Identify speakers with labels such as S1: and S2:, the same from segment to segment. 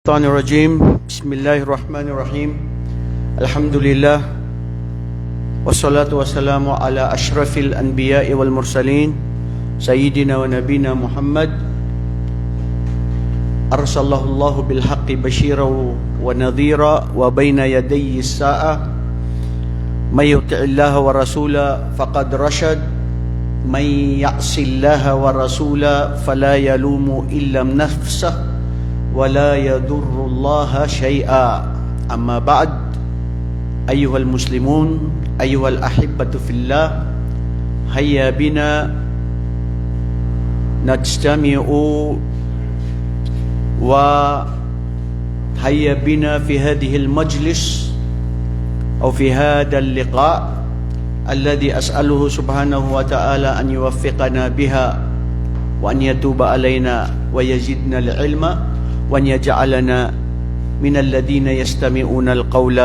S1: Rajim. Bismillahirrahmanirrahim. Alhamdulillah. Wassalatu wassalamu ala ashrafil anbiya'i wal mursalin Sayyidina wa nabina Muhammad Arsalallahu Allahu bil haqqi bashira wa nadhira wa bayna yadayi as-sa'a may yuti'illaha wa rasula faqad rashad may ya'sillaha wa rasula fala yalumu illa nafsah ولا يضر الله شيئا أما بعد أيها المسلمون أيها الأحبة في الله هيا بنا نجتمع وهيا بنا في هذه المجلس أو في هذا اللقاء الذي أسأله سبحانه وتعالى أن يوفقنا بها وأن يتوب علينا ويزدنا العلم وأن يجعلنا من الذين يستمعون القول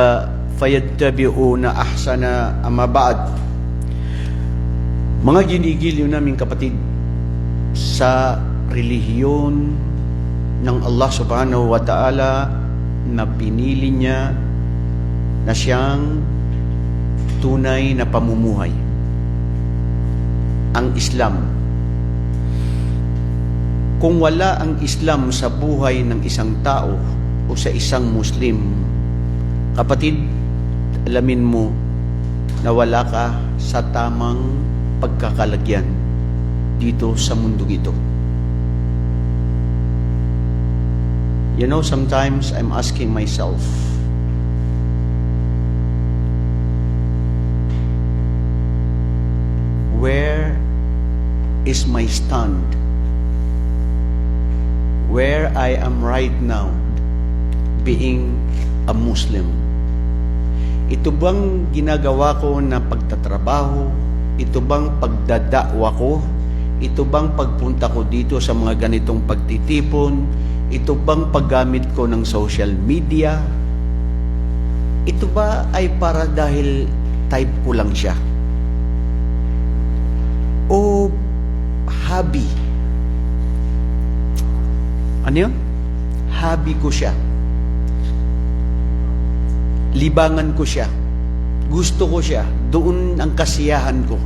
S1: فيتبعون أحسن. أما بعد, mga ginigiliw naming kapatid sa relihiyon ng Allah subhanahu wa ta'ala na pinili niya na siyang tunay na pamumuhay, ang Islam. Kung wala ang Islam sa buhay ng isang tao o sa isang Muslim, kapatid, alamin mo na wala ka sa tamang pagkakalagyan dito sa mundong ito. You know, sometimes I'm asking myself, where is my stand? Where I am right now, being a Muslim. Ito bang ginagawa ko na pagtatrabaho? Ito bang pagdadakwa ko? Ito bang pagpunta ko dito sa mga ganitong pagtitipon? Ito bang paggamit ko ng social media? Ito ba ay para dahil type ko lang siya? O hobby? Ano yun? Hobby ko siya. Libangan ko siya. Gusto ko siya. Doon ang kasiyahan ko.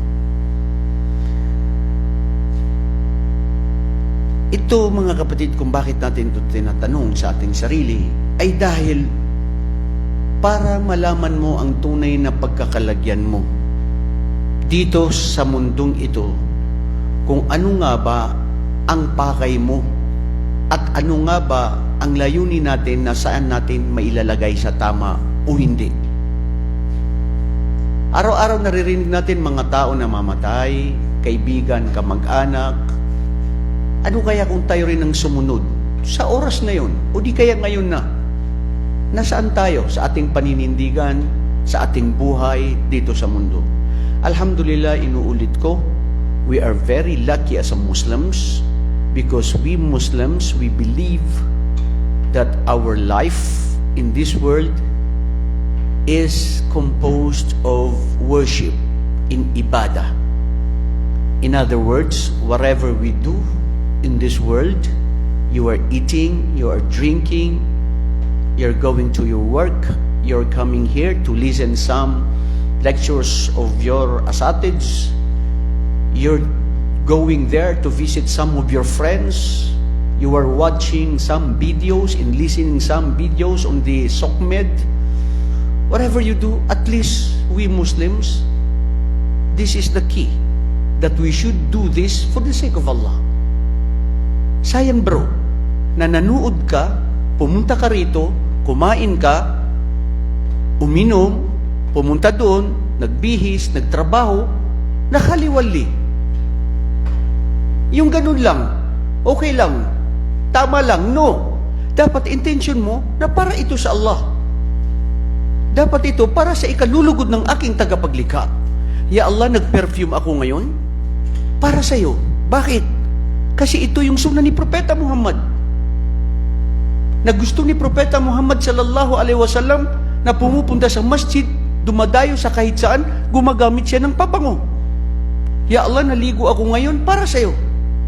S1: Ito, mga kapatid, kung bakit natin ito tinatanong sa ating sarili, ay dahil para malaman mo ang tunay na pagkakalagyan mo dito sa mundong ito, kung ano nga ba ang pakay mo at ano nga ba ang layunin natin na saan natin mailalagay sa tama o hindi. Araw-araw naririnig natin mga tao na mamatay, kaibigan, kamag-anak. Ano kaya kung tayo rin ang sumunod sa oras na yun? O di kaya ngayon na? Nasaan tayo sa ating paninindigan, sa ating buhay dito sa mundo? Alhamdulillah, inuulit ko, we are very lucky as a Muslims, because we Muslims, we believe that our life in this world is composed of worship, in ibadah. In other words, whatever we do in this world, you are eating, you are drinking, you're going to your work, you're coming here to listen some lectures of your asatids, you're going there to visit some of your friends, you are watching some videos and listening some videos on the SOCMED. Whatever you do, at least we Muslims, this is the key, that we should do this for the sake of Allah. Sayang bro, na nanood ka, pumunta ka rito, kumain ka, uminom, pumunta doon, nagbihis, nagtrabaho, nakaliwali. Yung ganun lang, okay lang, tama lang, no. Dapat intention mo na para ito sa Allah. Dapat ito para sa ikalulugod ng aking tagapaglikha. Ya Allah, nag-perfume ako ngayon para sa iyo. Bakit? Kasi ito yung sunnah ni Propeta Muhammad. Na gusto ni Propeta Muhammad sallallahu alaihi wasallam na pumupunta sa masjid, dumadayo sa kahit saan, gumagamit siya ng pabango. Ya Allah, naligo ako ngayon para sa iyo.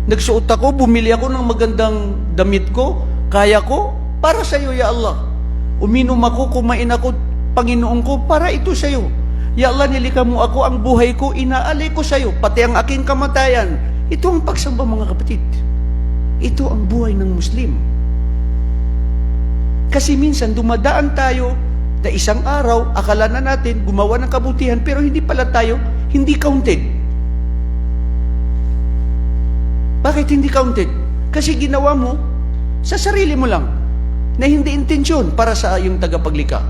S1: Nagsuot ako, bumili ako ng magandang damit ko, kaya ko, para sa iyo, Ya Allah. Uminom ako, kumain ako, Panginoon ko, para ito sa iyo. Ya Allah, nilikha mo ako, ang buhay ko, inaalay ko sa iyo, pati ang aking kamatayan. Ito ang pagsamba, mga kapatid. Ito ang buhay ng Muslim. Kasi minsan dumadaan tayo na isang araw, akala na natin gumawa ng kabutihan, pero hindi pala tayo, hindi counted. Bakit hindi counted? Kasi ginawa mo sa sarili mo lang, na hindi intensyon para sa iyong tagapaglikha.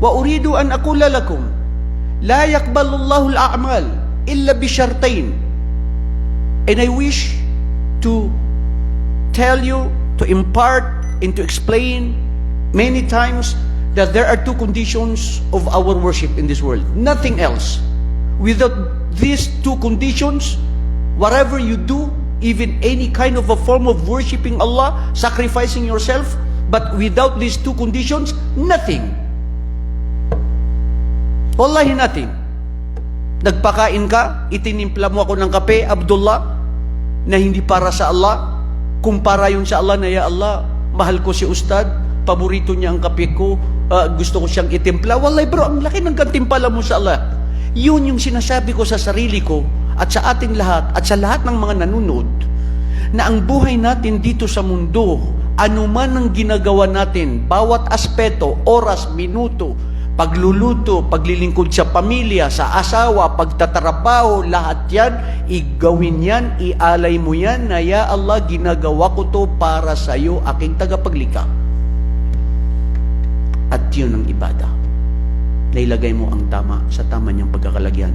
S1: Wa uridu an aqula lakum, la yaqbalu Allahu al-a'mal illa bi shartain. And I wish to tell you, to impart, and to explain many times that there are two conditions of our worship in this world. Nothing else. Without these two conditions, whatever you do, even any kind of a form of worshiping Allah, sacrificing yourself, but without these two conditions, nothing. Wallahi nothing. Nagpakain ka, itinimpla mo ako ng kape, Abdullah, na hindi para sa Allah, kumpara yun sa Allah na, ya Allah, mahal ko si Ustad, paborito niya ang kape ko, gusto ko siyang itimpla. Wallahi bro, ang laki ng gantimpala mo sa Allah. Yun yung sinasabi ko sa sarili ko, at sa ating lahat, at sa lahat ng mga nanonood, na ang buhay natin dito sa mundo, anuman ang ginagawa natin, bawat aspeto, oras, minuto, pagluluto, paglilingkod sa pamilya, sa asawa, pagtatrabaho, lahat yan, igawin yan, ialay mo yan, na ya Allah, ginagawa ko to para sa iyo, aking tagapaglikha. At yun ang ibada. Nailagay mo ang tama sa tama niyang pagkakalagyan.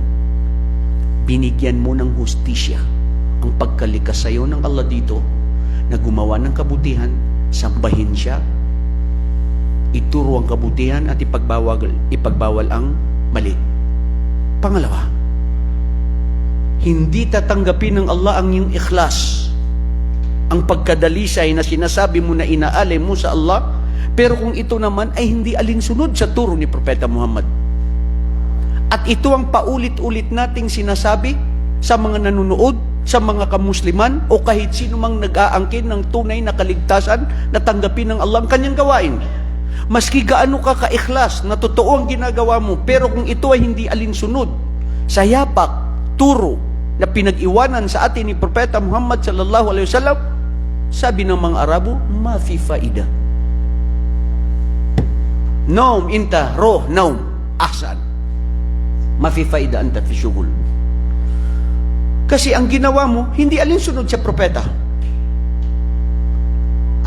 S1: Binigyan mo ng hustisya ang pagkalikha sa iyo ng Allah dito, na gumawa ng kabutihan, sambahin siya, ituro ang kabutihan at ipagbawal ang mali. Pangalawa, hindi tatanggapin ng Allah ang iyong ikhlas, ang pagkadalisay na sinasabi mo na inaalay mo sa Allah, pero kung ito naman ay hindi alinsunod sa turo ni Propeta Muhammad. At ito ang paulit-ulit nating sinasabi sa mga nanonood, sa mga kamusliman, o kahit sino mang nag-aangkin ng tunay na kaligtasan na tanggapin ng Allah ang kanyang gawain. Maski gaano ka ka-ikhlas na totoo ang ginagawa mo, pero kung ito ay hindi alinsunod sa yapak, turo na pinag-iwanan sa atin ni Propeta Muhammad sallallahu alaihi wasallam, sabi ng mga Arabo, ma fi faida. Naum inta roh naum ahsan. Ma fi faida anta fi syughul. Kasi ang ginawa mo hindi alinsunod sa propeta.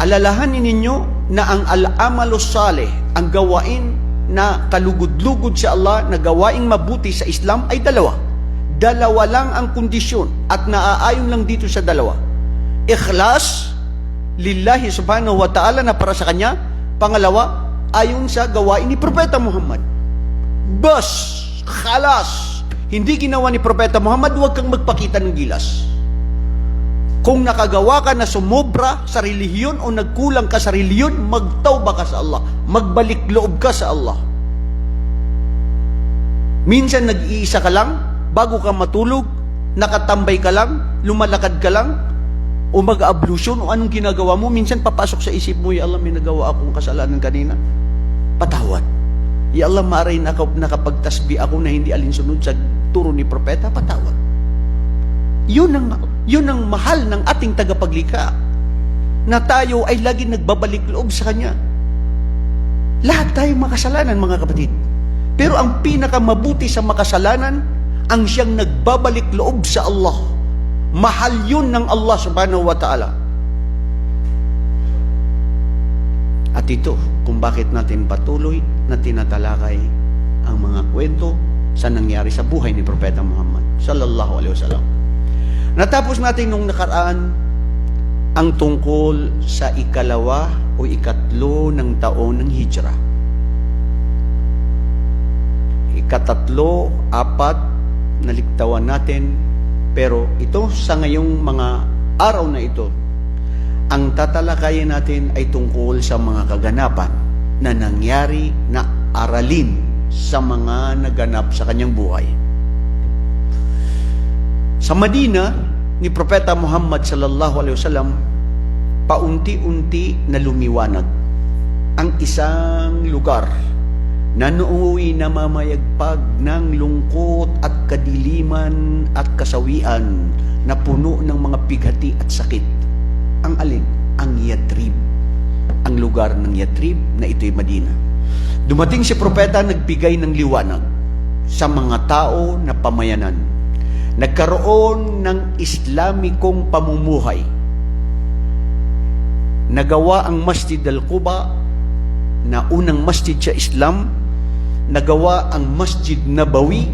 S1: Alalahanin ninyo na ang al-amalus saleh, ang gawain na kalugod-lugod sa Allah, na gawaing mabuti sa Islam ay dalawa. Dalawa lang ang kondisyon at naaayon lang dito sa dalawa. Ikhlas lillahi subhanahu wa ta'ala, na para sa kanya. Pangalawa, ayon sa gawain ni Propeta Muhammad. Bas, khalas. Hindi ginawa ni Propeta Muhammad, huwag kang magpakita ng gilas. Kung nakagawa ka na sumobra sa relihiyon o nagkulang ka sa relihiyon, magtawba ka sa Allah. Magbalik loob ka sa Allah. Minsan nag-iisa ka lang, bago ka matulog, nakatambay ka lang, lumalakad ka lang, o mag-ablusyon, o anong ginagawa mo, minsan papasok sa isip mo, ya Allah, may nagawa akong kasalanan kanina. Patawad. Ya Allah, maaray nakapagtasbi ako na hindi alinsunod sa turo ni Propeta, patawad. Yun ang mahal ng ating tagapaglikha, na tayo ay lagi nagbabalik loob sa Kanya. Lahat tayo makasalanan, mga kapatid. Pero ang pinakamabuti sa makasalanan, ang siyang nagbabalik loob sa Allah. Mahal yun ng Allah subhanahu wa ta'ala. At ito, kung bakit natin patuloy na tinatalakay ang mga kwento sa nangyari sa buhay ni Propeta Muhammad sallallahu alaihi wasallam. Natapos natin nung nakaraan ang tungkol sa ikalawa o ikatlo ng taon ng Hijrah. Ikatatlo, apat, naligtawan natin. Pero ito, sa ngayong mga araw na ito, ang tatalakayin natin ay tungkol sa mga kaganapan na nangyari, na aralin sa mga naganap sa kanyang buhay. Sa Madina ni Propeta Muhammad sallallahu alaihi wasallam, paunti-unti na lumiwanag ang isang lugar na nooy namamayagpag ng lungkot at kadiliman at kasawian na puno ng mga pighati at sakit. Ang alin? Ang Yatrib. Ang lugar ng Yatrib na ito'y Madina. Dumating si propeta, nagbigay ng liwanag sa mga tao na pamayanan. Nagkaroon ng Islamikong pamumuhay. Nagawa ang Masjid al-Quba na unang masjid sa Islam, nagawa ang Masjid Nabawi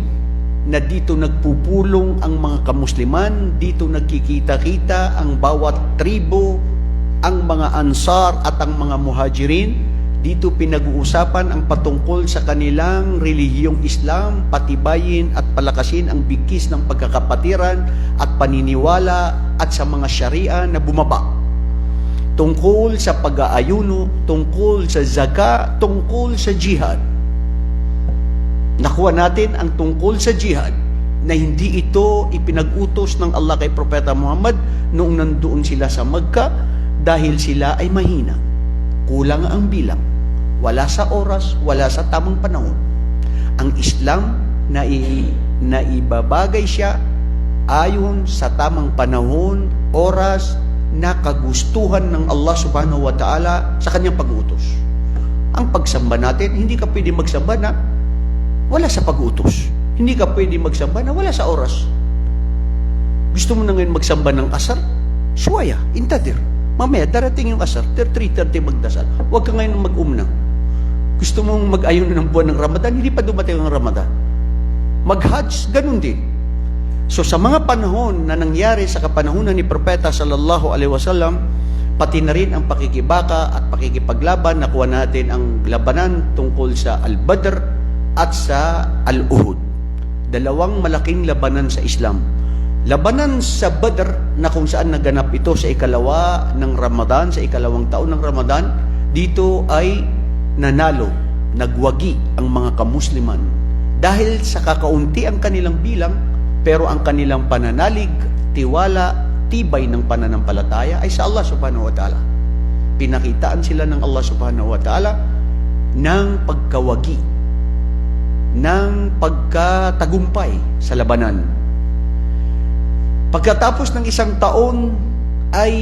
S1: na dito nagpupulong ang mga kamusliman, dito nagkikita-kita ang bawat tribo, ang mga Ansar at ang mga Muhajirin, dito pinag-uusapan ang patungkol sa kanilang relihiyong Islam, patibayin at palakasin ang bigkis ng pagkakapatiran at paniniwala at sa mga Sharia na bumaba. Tungkol sa pag-aayuno, tungkol sa zaka, tungkol sa jihad. Nakuha natin ang tungkol sa jihad na hindi ito ipinag-utos ng Allah kay Propeta Muhammad noong nandoon sila sa Makkah dahil sila ay mahina. Kulang ang bilang. Wala sa oras, wala sa tamang panahon. Ang Islam na ibabagay siya ayon sa tamang panahon, oras, na kagustuhan ng Allah subhanahu wa ta'ala sa kanyang pag-utos. Ang pagsamba natin, hindi ka pwede magsamba na wala sa pag-utos. Hindi ka pwede magsamba na wala sa oras. Gusto mo na ngayon magsamba ng asar? Suwaya, intadir. Mamaya, darating yung asar, 3:30 magdasal. Huwag ka ngayon mag-umna. Gusto mong mag-ayun ng buwan ng Ramadan, hindi pa dumating ang Ramadan. Mag-hajj, ganun din. So sa mga panahon na nangyari sa kapanahunan ni Propeta sallallahu alaihi wasallam, pati na rin ang pakikibaka at pakikipaglaban, nakuha natin ang labanan tungkol sa Al-Badr at sa Al-Uhud. Dalawang malaking labanan sa Islam. Labanan sa Badr na kung saan naganap ito sa ikalawa ng Ramadan, sa ikalawang taon ng Ramadan, dito ay nanalo, nagwagi ang mga kamusliman. Dahil sa kakaunti ang kanilang bilang, pero ang kanilang pananalig, tiwala, tibay ng pananampalataya ay sa Allah subhanahu wa ta'ala. Pinakitaan sila ng Allah subhanahu wa ta'ala ng pagkawagi, ng pagkatagumpay sa labanan. Pagkatapos ng isang taon ay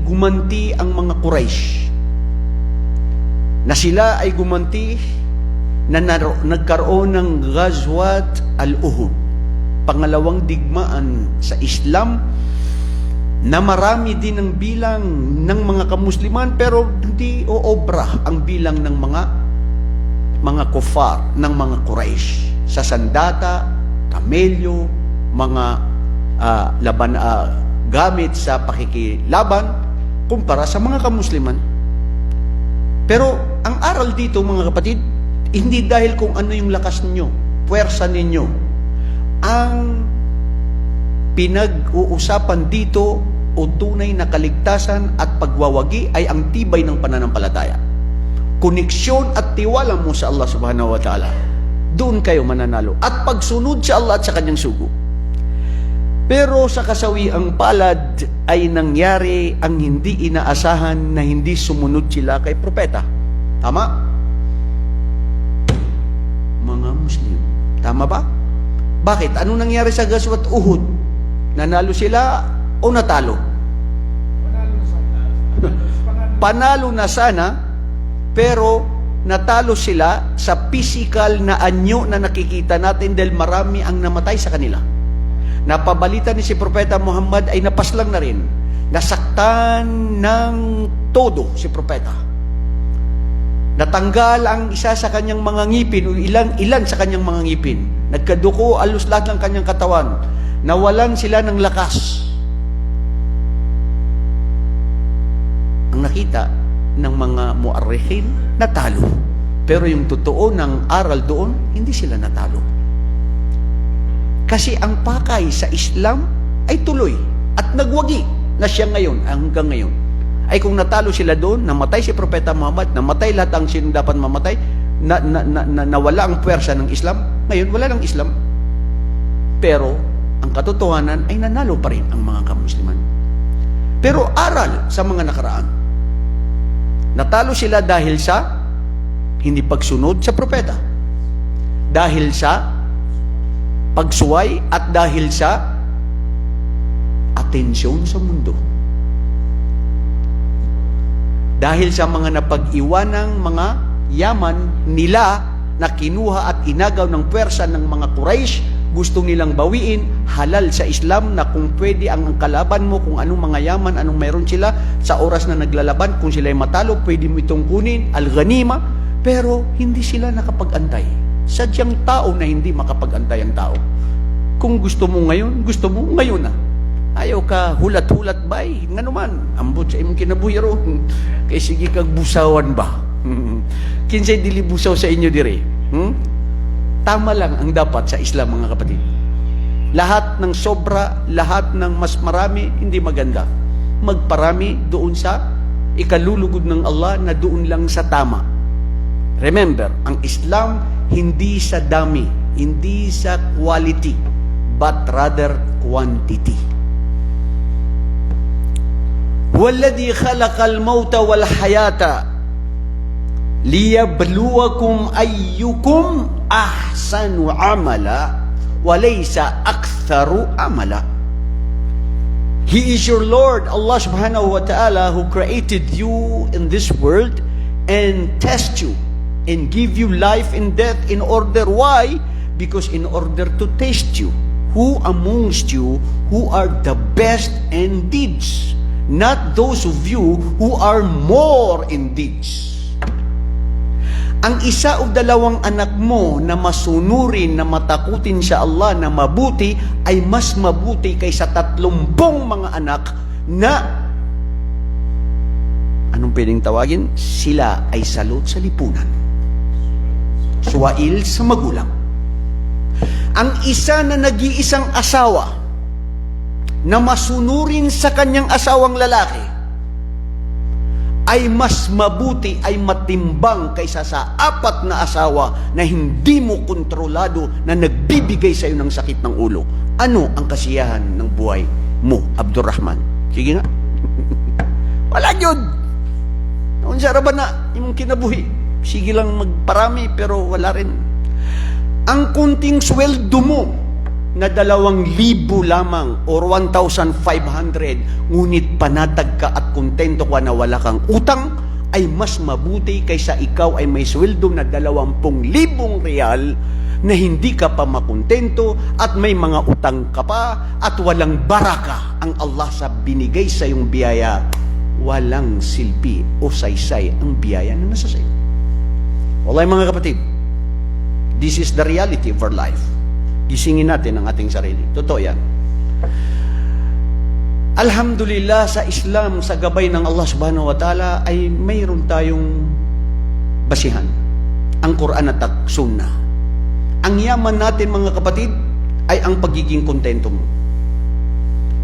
S1: gumanti ang mga Quraysh. Na sila ay gumanti na nagkaroon ng Ghazwat al-Uhud. Pangalawang digmaan sa Islam na marami din ang bilang ng mga kamusliman pero hindi oobra ang bilang ng mga kufar, ng mga Quraysh. Sa sandata, kamelyo, mga gamit sa pakikilaban kumpara sa mga kamusliman. Pero ang aral dito mga kapatid, hindi dahil kung ano yung lakas ninyo, puwersa ninyo. Ang pinag-uusapan dito o tunay na kaligtasan at pagwawagi ay ang tibay ng pananampalataya. Koneksyon at tiwala mo sa Allah subhanahu wa ta'ala. Doon kayo mananalo. At pagsunod sa Allah at sa kanyang sugo. Pero sa kasawiang palad ay nangyari ang hindi inaasahan na hindi sumunod sila kay propeta. Tama? Mga Muslim. Tama ba? Bakit? Ano nangyari sa Ghazwat Uhud? Nanalo sila o natalo? Panalo na sana, pero natalo sila sa physical na anyo na nakikita natin dahil marami ang namatay sa kanila. Napabalita ni si Propeta Muhammad ay napaslang na rin. Nasaktan ng todo si Propeta. Natanggal ang isa sa kanyang mga ngipin o ilan sa kanyang mga ngipin. Nagkaduko alos lahat ng kanyang katawan. Nawalan sila ng lakas. Ang nakita ng mga muarrikhin, natalo. Pero yung totoo ng aral doon, hindi sila natalo. Kasi ang pakay sa Islam ay tuloy at nagwagi na siya ngayon, hanggang ngayon. Ay kung natalo sila doon, namatay si Propeta Muhammad, namatay lahat ang sino dapat mamatay, nawala ang puwersa ng Islam, ngayon wala ng Islam. Pero ang katotohanan ay nanalo pa rin ang mga kamusliman. Pero aral sa mga nakaraan. Natalo sila dahil sa hindi pagsunod sa propeta. Dahil sa pagsuway at dahil sa atensyon sa mundo. Dahil sa mga napag-iwanang mga yaman nila na kinuha at inagaw ng pwersa ng mga Quraysh, gusto nilang bawiin, halal sa Islam na kung pwede ang kalaban mo, kung anong mga yaman, anong meron sila, sa oras na naglalaban, kung sila'y matalo, pwede mo itong kunin, al-ghanima, pero hindi sila nakapag-antay. Sadyang tao na hindi makapag-antay ang tao. Kung gusto mo ngayon, gusto mo ngayon na. Ayaw ka hulat-hulat bay, nga naman, ambot sa imong kinabuhi ron. Kay sige kag busawan ba? Kinsay dili busaw sa inyo dire? Tama lang ang dapat sa Islam, mga kapatid. Lahat ng sobra, lahat ng mas marami, hindi maganda. Magparami doon sa ikalulugod ng Allah na doon lang sa tama. Remember, ang Islam hindi sa dami, hindi sa quality, but rather quantity. وَالَّذِي خَلَقَ الْمَوْتَ وَالْحَيَاةَ لِيَبْلُوَكُمْ أَيُّكُمْ أَحْسَنُ عَمَلًا وَلَيْسَ أَكْثَرُ عَمَلًا. He is your Lord, Allah subhanahu wa ta'ala, who created you in this world and test you and give you life and death in order. Why? Because in order to test you, who amongst you who are the best in deeds, not those of you who are more in deeds. Ang isa o dalawang anak mo na masunurin, na matakutin sa Allah, na mabuti, ay mas mabuti kaysa 30 mga anak na, anong pwedeng tawagin? Sila ay salot sa lipunan. Suwail sa magulang. Ang isa na nag-iisang asawa, na masunurin sa kanyang asawang lalaki, ay mas mabuti, ay matimbang kaysa sa 4 na asawa na hindi mo kontrolado, na nagbibigay sa iyo ng sakit ng ulo. Ano ang kasiyahan ng buhay mo, Abdurrahman? Sige nga. Wala yun. Noon sa raban na yung kinabuhi, sige lang magparami pero wala rin. Ang kunting sweldo mo na 2,000 lamang or 1,500, ngunit panatag ka at kontento ka na wala kang utang, ay mas mabuti kaysa ikaw ay may sweldo na 20,000 real na hindi ka pa makontento at may mga utang ka pa at walang baraka ang Allah sa binigay sa iyong biyaya. Walang silbi o saysay ang biyaya na nasa sa iyo. Wallahi mga kapatid, this is the reality of our life. Gisingin natin ang ating sarili. Totoo yan. Alhamdulillah, sa Islam, sa gabay ng Allah subhanahu wa ta'ala, ay mayroon tayong basihan. Ang Quran at Sunnah. Ang yaman natin, mga kapatid, ay ang pagiging kontento mo.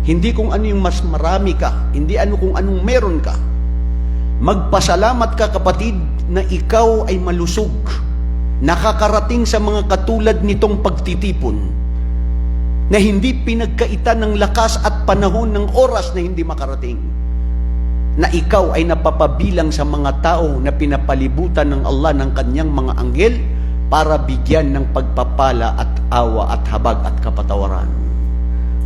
S1: Hindi kung ano yung mas marami ka, hindi ano kung anong meron ka. Magpasalamat ka, kapatid, na ikaw ay malusog, nakakarating sa mga katulad nitong pagtitipon, na hindi pinagkaitan ng lakas at panahon ng oras na hindi makarating, na ikaw ay napapabilang sa mga tao na pinapalibutan ng Allah ng kanyang mga anghel para bigyan ng pagpapala at awa at habag at kapatawaran.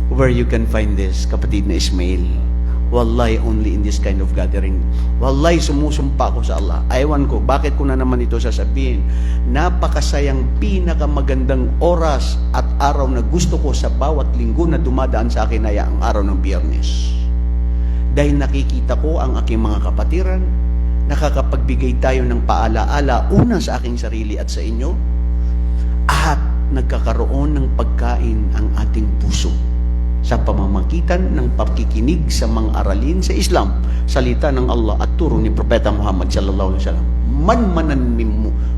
S1: Where you can find this, kapatid na Ismail? Wallahi, only in this kind of gathering. Wallahi, sumusumpa ko sa Allah. Aywan ko, bakit ko na naman ito sasabihin? Napakasayang, pinakamagandang oras at araw na gusto ko sa bawat linggo na dumadaan sa akin ay ang araw ng Biyernes. Dahil nakikita ko ang aking mga kapatiran, nakakapagbigay tayo ng paalaala, una sa aking sarili at sa inyo, at nagkakaroon ng pagkain ang ating puso sa pamamagitan ng pakikinig sa mga aralin sa Islam, salita ng Allah at turo ni Propeta Muhammad sallallahu alaihi wasallam.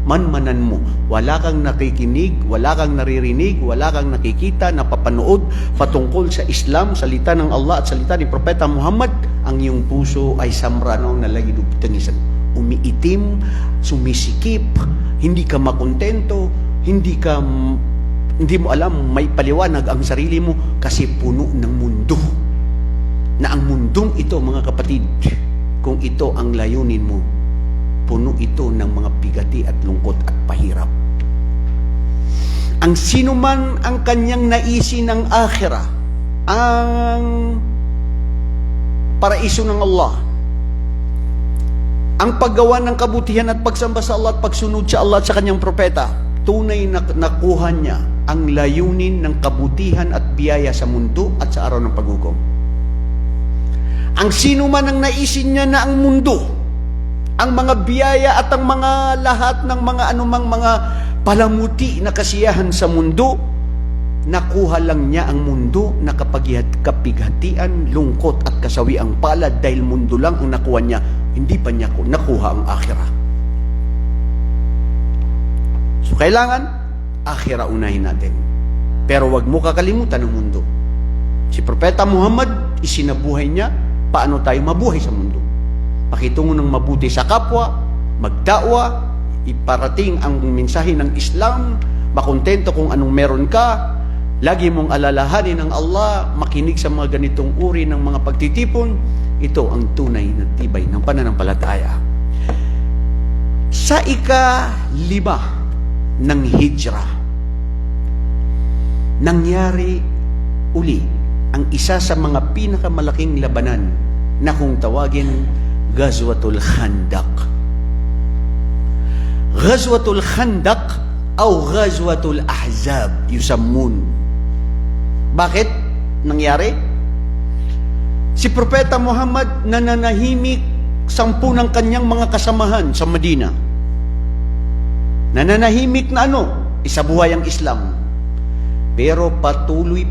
S1: Manmanan mo, wala kang nakikinig, wala kang naririnig, wala kang nakikita, napapanood patungkol sa Islam, salita ng Allah at salita ni Propeta Muhammad, ang iyong puso ay samranaw na lagi dubitanisan. Umiitim, sumisikip, hindi ka makontento, hindi mo alam, may paliwanag ang sarili mo kasi puno ng mundo. na ang mundong ito, mga kapatid, kung ito ang layunin mo, puno ito ng mga bigati at lungkot at pahirap. Ang sino man ang kanyang naisin ng akhirah, ang paraiso ng Allah, ang paggawa ng kabutihan at pagsamba sa Allah at pagsunod sa Allah at sa kanyang propeta, tunay na nakuha niya ang layunin ng kabutihan at biyaya sa mundo at sa araw ng paghukom. Ang sino man ang naisin niya na ang mundo, ang mga biyaya at ang mga lahat ng mga anumang mga palamuti na kasiyahan sa mundo, nakuha lang niya ang mundo na kapighatian, lungkot at kasawiang palad dahil mundo lang ang nakuha niya, hindi pa niya nakuha ang akhirah. So kailangan, akhirah unahin natin. Pero wag mo kakalimutan ang mundo. Si Propeta Muhammad, isinabuhay niya paano tayo mabuhay sa mundo. Pakitungo ng mabuti sa kapwa, magdakwa, iparating ang mensahe ng Islam, makontento kung anong meron ka, lagi mong alalahanin ng Allah, makinig sa mga ganitong uri ng mga pagtitipon. Ito ang tunay na tibay ng pananampalataya. Sa ika-5 ng Hijrah, nangyari uli ang isa sa mga pinakamalaking labanan na kung tawagin Ghazwatul Khandaq. Ghazwatul Khandaq o Ghazwatul Ahzab yusammun. Bakit nangyari? Si Propeta Muhammad nananahimik 10 ng kanyang mga kasamahan sa Medina. Nananahimik na isabuhay ang Islam. Pero patuloy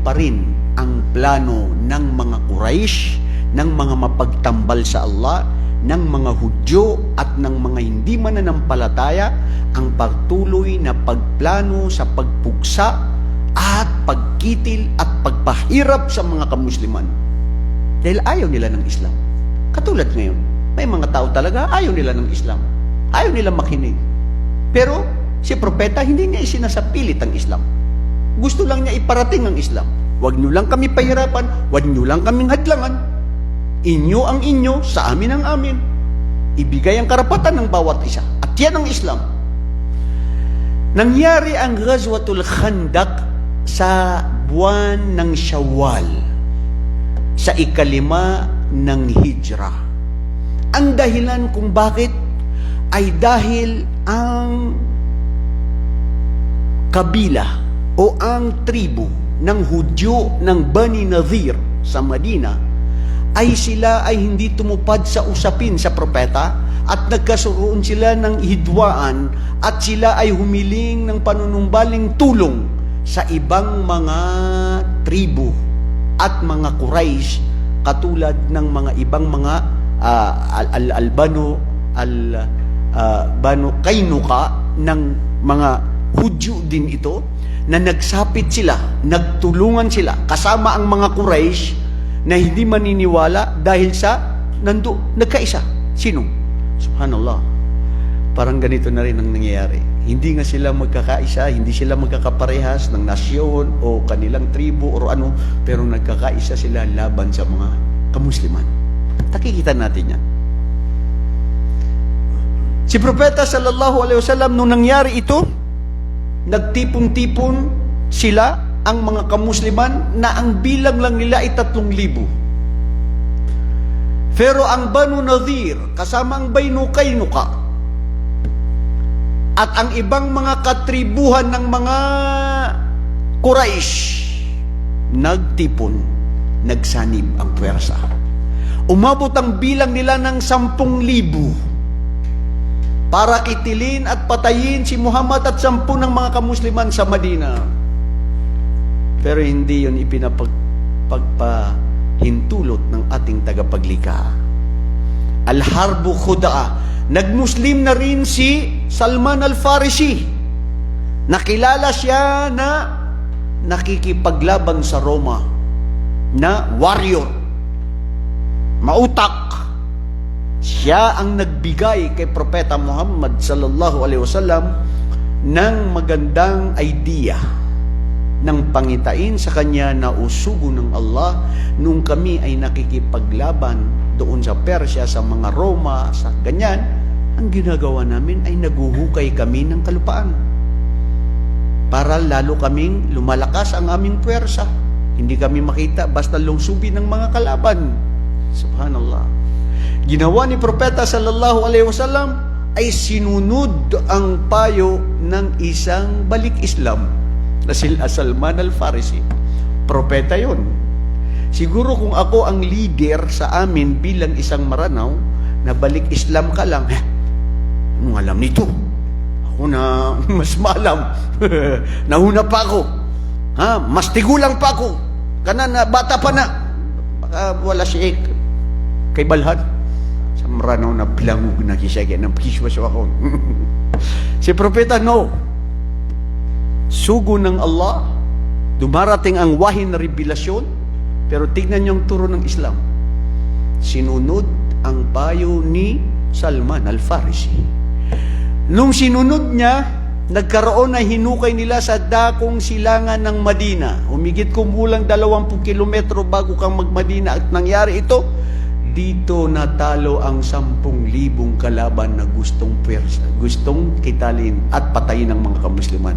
S1: pa rin ang plano ng mga Quraysh, ng mga mapagtambal sa Allah, ng mga Hudyo at ng mga hindi mananampalataya, ang patuloy na pagplano sa pagpuksa at pagkitil at pagpahirap sa mga kamusliman. Dahil ayaw nila ng Islam. Katulad ngayon, may mga tao talaga ayaw nila ng Islam. Ayaw nila makinig. Pero si Propeta hindi niya isinasapilit ang Islam. Gusto lang niya iparating ang Islam. Huwag niyo lang kami pahirapan, huwag niyo lang kaming hadlangan. Inyo ang inyo, sa amin ang amin. Ibigay ang karapatan ng bawat isa. At yan ang Islam. Nangyari ang Ghazwatul Khandaq sa buwan ng Shawwal, sa ika-5 ng Hijrah. Ang dahilan kung bakit ay dahil ang kabila o ang tribo ng Hudyo ng Bani Nadhir sa Medina sila ay hindi tumupad sa usapin sa propeta at nagkasuroon sila ng hidwaan at sila ay humiling ng panunumbaling tulong sa ibang mga tribo at mga Quraysh katulad ng mga ibang mga Banu Kainuka ng mga Hudyo din ito, na nagsapit sila, nagtulungan sila kasama ang mga Quraysh na hindi maniniwala dahil sa nagkaisa. Sino? Subhanallah. Parang ganito na rin ang nangyayari. Hindi nga sila magkakaisa, hindi sila magkakaparehas ng nasyon o kanilang tribo o ano, pero nagkakaisa sila laban sa mga kamusliman. Nakikita natin yan. Si Propeta sallallahu alaihi wasallam, nung nangyari ito, nagtipon-tipon sila, ang mga kamusliman, na ang bilang lang nila ay 3,000. Pero ang Banu Nadhir, kasama ang Banu Kainuka, at ang ibang mga katribuhan ng mga Quraysh, nagtipon, nagsanib ang puwersa. Umabot ang bilang nila ng 10,000 para kitilin at patayin si Muhammad at 10 ng mga kamusliman sa Medina. Pero hindi yun ipinapagpahintulot ng ating tagapaglikha. Al-Harbu Khuda'a. Nagmuslim na rin si Salman al-Farisi. Nakilala siya na nakikipaglaban sa Roma, na warrior, mautak. Siya ang nagbigay kay Propeta Muhammad sallallahu alaihi wasallam ng magandang idea ng pangitain sa kanya na usugo ng Allah nung kami ay nakikipaglaban doon sa Persya, sa mga Roma, sa ganyan. Ang ginagawa namin ay naguhukay kami ng kalupaan para lalo kaming lumalakas ang aming puwersa. Hindi kami makita basta lungsubin ng mga kalaban. Subhanallah. Ginawa ni Propeta sallallahu alaihi wasallam ay sinunod ang payo ng isang balik Islam na si Salman al-Farisi. Propeta yon. Siguro kung ako ang leader sa amin bilang isang Maranao, na balik Islam ka lang, anong alam nito? Ako na mas maalam. Nahuna pa ako. Mas tigulang pa ako. Na bata pa na. Baka wala si kay Balhan. Sa Maranao na bilangog na kisaya ng kiswas ako. Si Propeta, no. Sugo ng Allah, dumarating ang wahin na revelasyon, pero tignan niyo ang turo ng Islam. Sinunod ang payo ni Salman al-Farisi. Nung sinunod niya, nagkaroon na hinukay nila sa dakong silangan ng Madina. Humigit kumulang 20 kilometro bago kang mag-Madina at nangyari ito. Dito natalo ang 10,000 kalaban na gustong kitalin at patayin ng mga kamusliman.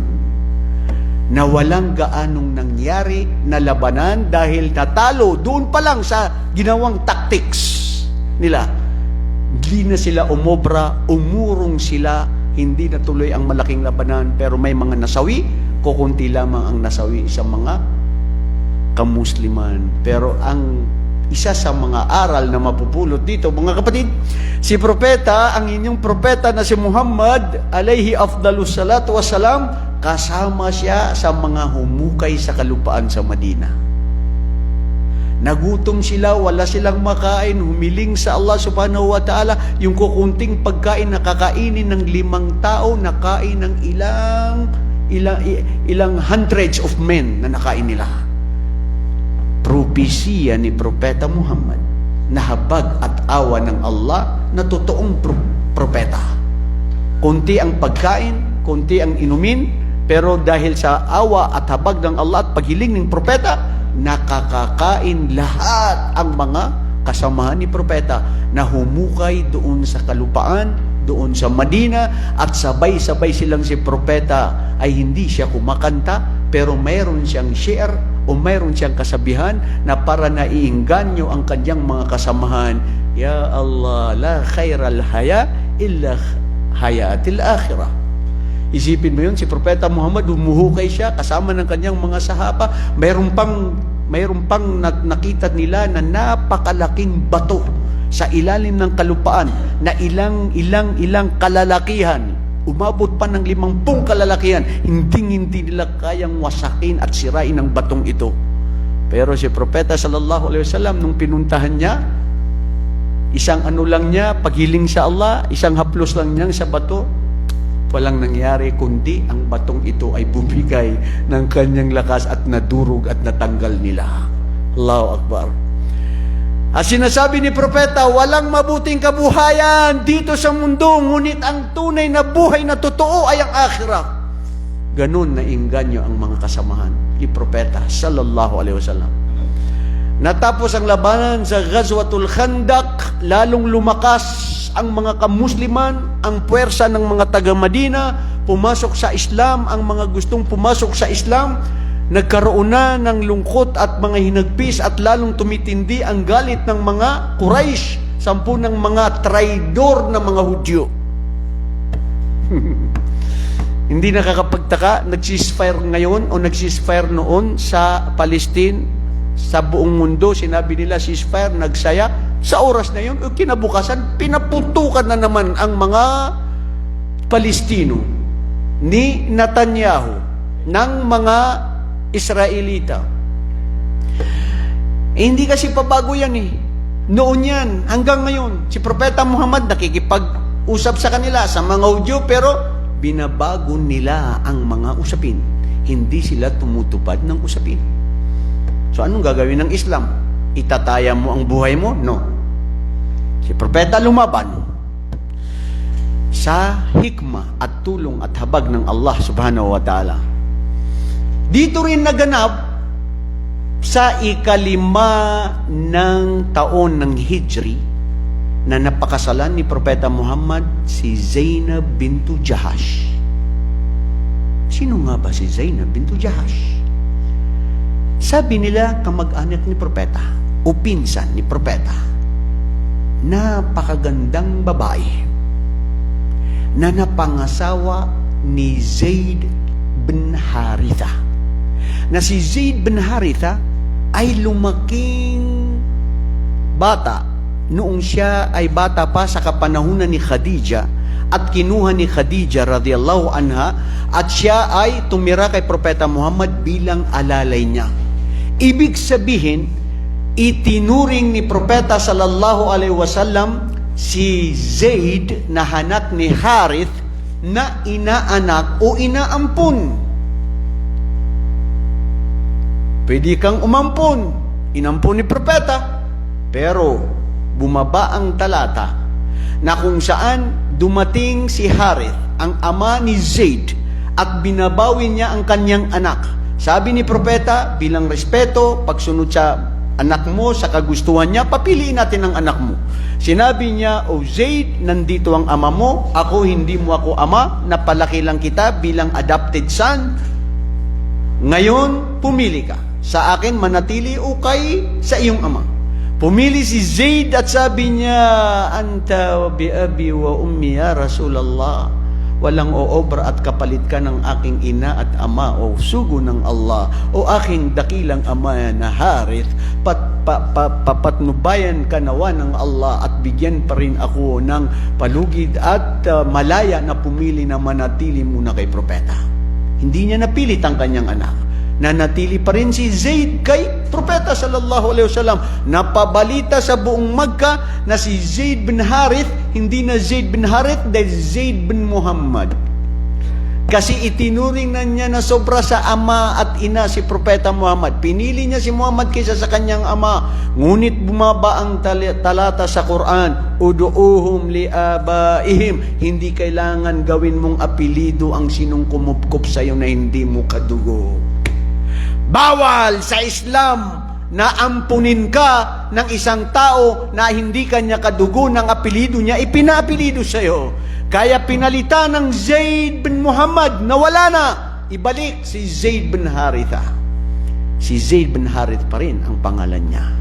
S1: Na walang gaanong nangyari na labanan dahil natalo doon pa lang sa ginawang tactics nila. Hindi na sila umobra, umurong sila, hindi natuloy ang malaking labanan, pero may mga nasawi, kukunti lamang ang nasawi sa mga kamusliman. Pero ang isa sa mga aral na mapupulot dito, mga kapatid, si Propeta, ang inyong propeta na si Muhammad, alayhi afdalus salatu wassalam, kasama siya sa mga humukay sa kalupaan sa Madina. Nagutom sila, wala silang makain, humiling sa Allah subhanahu wa ta'ala, yung kukunting pagkain na kakainin ng 5 tao, nakain ng ilang hundreds of men na nakain nila. Propesiya ni Propeta Muhammad na habag at awa ng Allah na totoong propeta. Kunti ang pagkain, kunti ang inumin, pero dahil sa awa at habag ng Allah at paghiling ng propeta, nakakakain lahat ang mga kasamahan ni propeta na humukay doon sa kalupaan, doon sa Madina, at sabay-sabay silang si propeta ay hindi siya kumakanta, pero mayroon siyang share o mayroon siyang kasabihan na para naiinganyo ang kanyang mga kasamahan. Ya Allah, la khairal haya illa hayatil akhirah. Isipin mo yun, si Propeta Muhammad, humuhukay siya kasama ng kanyang mga sahaba. Mayroon pang nakita nila na napakalaking bato sa ilalim ng kalupaan na ilang kalalakihan. Umabot pa ng 50 kalalakihan. Hindi nila kayang wasakin at sirain ang batong ito. Pero si Propeta sallallahu alaihi wasallam, nung pinuntahan niya, isang ano lang niya, paghiling sa Allah, isang haplos lang niya sa bato, walang nangyari kundi ang batong ito ay bumigay ng kanyang lakas at nadurog at natanggal nila. Allahu Akbar. At sinasabi ni Propeta, walang mabuting kabuhayan dito sa mundo, ngunit ang tunay na buhay na totoo ay ang akhirah. Ganun na inganyo ang mga kasamahan ni Propeta sallallahu alaihi wasallam. Natapos ang labanan sa Ghazwatul Khandaq, lalong lumakas ang mga kamusliman, ang puwersa ng mga taga-Madina, pumasok sa Islam, ang mga gustong pumasok sa Islam, nagkaroon na ng lungkot at mga hinagpis at lalong tumitindi ang galit ng mga Quraysh, 10 ng mga traidor na mga Hudyo. Hindi nakakapagtaka, nag-ceasefire ngayon o nag-ceasefire noon sa Palestine, sa buong mundo, sinabi nila ceasefire, nagsaya. Sa oras na yun, kinabukasan, pinaputukan na naman ang mga Palestino ni Netanyahu ng mga Israelita. Hindi kasi pabago yan eh. Noon yan, hanggang ngayon, si Propeta Muhammad nakikipag-usap sa kanila, sa mga Hudyo, pero binabago nila ang mga usapin. Hindi sila tumutupad ng usapin. So anong gagawin ng Islam? Itataya mo ang buhay mo? No. Si Propeta lumaban sa hikmah at tulong at habag ng Allah subhanahu wa ta'ala. Dito rin naganap sa ikalima ng taon ng Hijri na napakasalan ni Propeta Muhammad si Zainab bintu Jahash. Sino nga ba si Zainab bintu Jahash? Sabi nila kamag-anak ni Propeta o pinsan ni Propeta. Napakagandang babae na napangasawa ni Zaid bin Haritha. Na si Zaid bin Haritha ay lumaking bata noong siya ay bata pa sa kapanahunan ni Khadija at kinuha ni Khadija radhiyallahu anha at siya ay tumira kay Propeta Muhammad bilang alalay niya. Ibig sabihin, itinuring ni Propeta sallallahu alaihi wasallam si Zaid na anak ni Harith na inaanak o inaampun. Pwede kang umampun, inampun ni Propeta, pero bumaba ang talata na kung saan dumating si Harith, ang ama ni Zaid, at binabawi niya ang kanyang anak. Sabi ni Propeta, bilang respeto, pagsunod sa anak mo, sa kagustuhan niya, papiliin natin ang anak mo. Sinabi niya, O Zaid, nandito ang ama mo, ako hindi mo ako ama, napalaki lang kita bilang adopted son. Ngayon, pumili ka. Sa akin, manatili o kay sa iyong ama. Pumili si Zaid at sabi niya, Anta wa bi abi wa ummi ya Rasulallah. Walang oobra at kapalit ka ng aking ina at ama o sugo ng Allah o aking dakilang ama na Harith, papatnubayan ka nawa ng Allah at bigyan pa rin ako ng palugid at malaya na pumili na manatili muna kay Propeta. Hindi niya napilit ang kanyang anak. Nanatili pa rin si Zaid kay Propeta sallallahu alaihi wasallam. Napabalita sa buong Makkah na si Zaid bin Harith, hindi na Zaid bin Harith, dahil Zaid bin Muhammad. Kasi itinuring na niya na sobra sa ama at ina si Propeta Muhammad. Pinili niya si Muhammad kaysa sa kanyang ama. Ngunit bumaba ang talata sa Quran, Udu'uhum liabaihim. Hindi kailangan gawin mong apelido ang sinong kumupkup sa iyo na hindi mo kadugo. Bawal sa Islam na ampunin ka ng isang tao na hindi kanya kadugo ng apelido niya, ipinaapelido sa iyo. Kaya pinalitan ng Zaid bin Muhammad na wala na, ibalik si Zaid bin Haritha. Si Zaid bin Harith pa rin ang pangalan niya.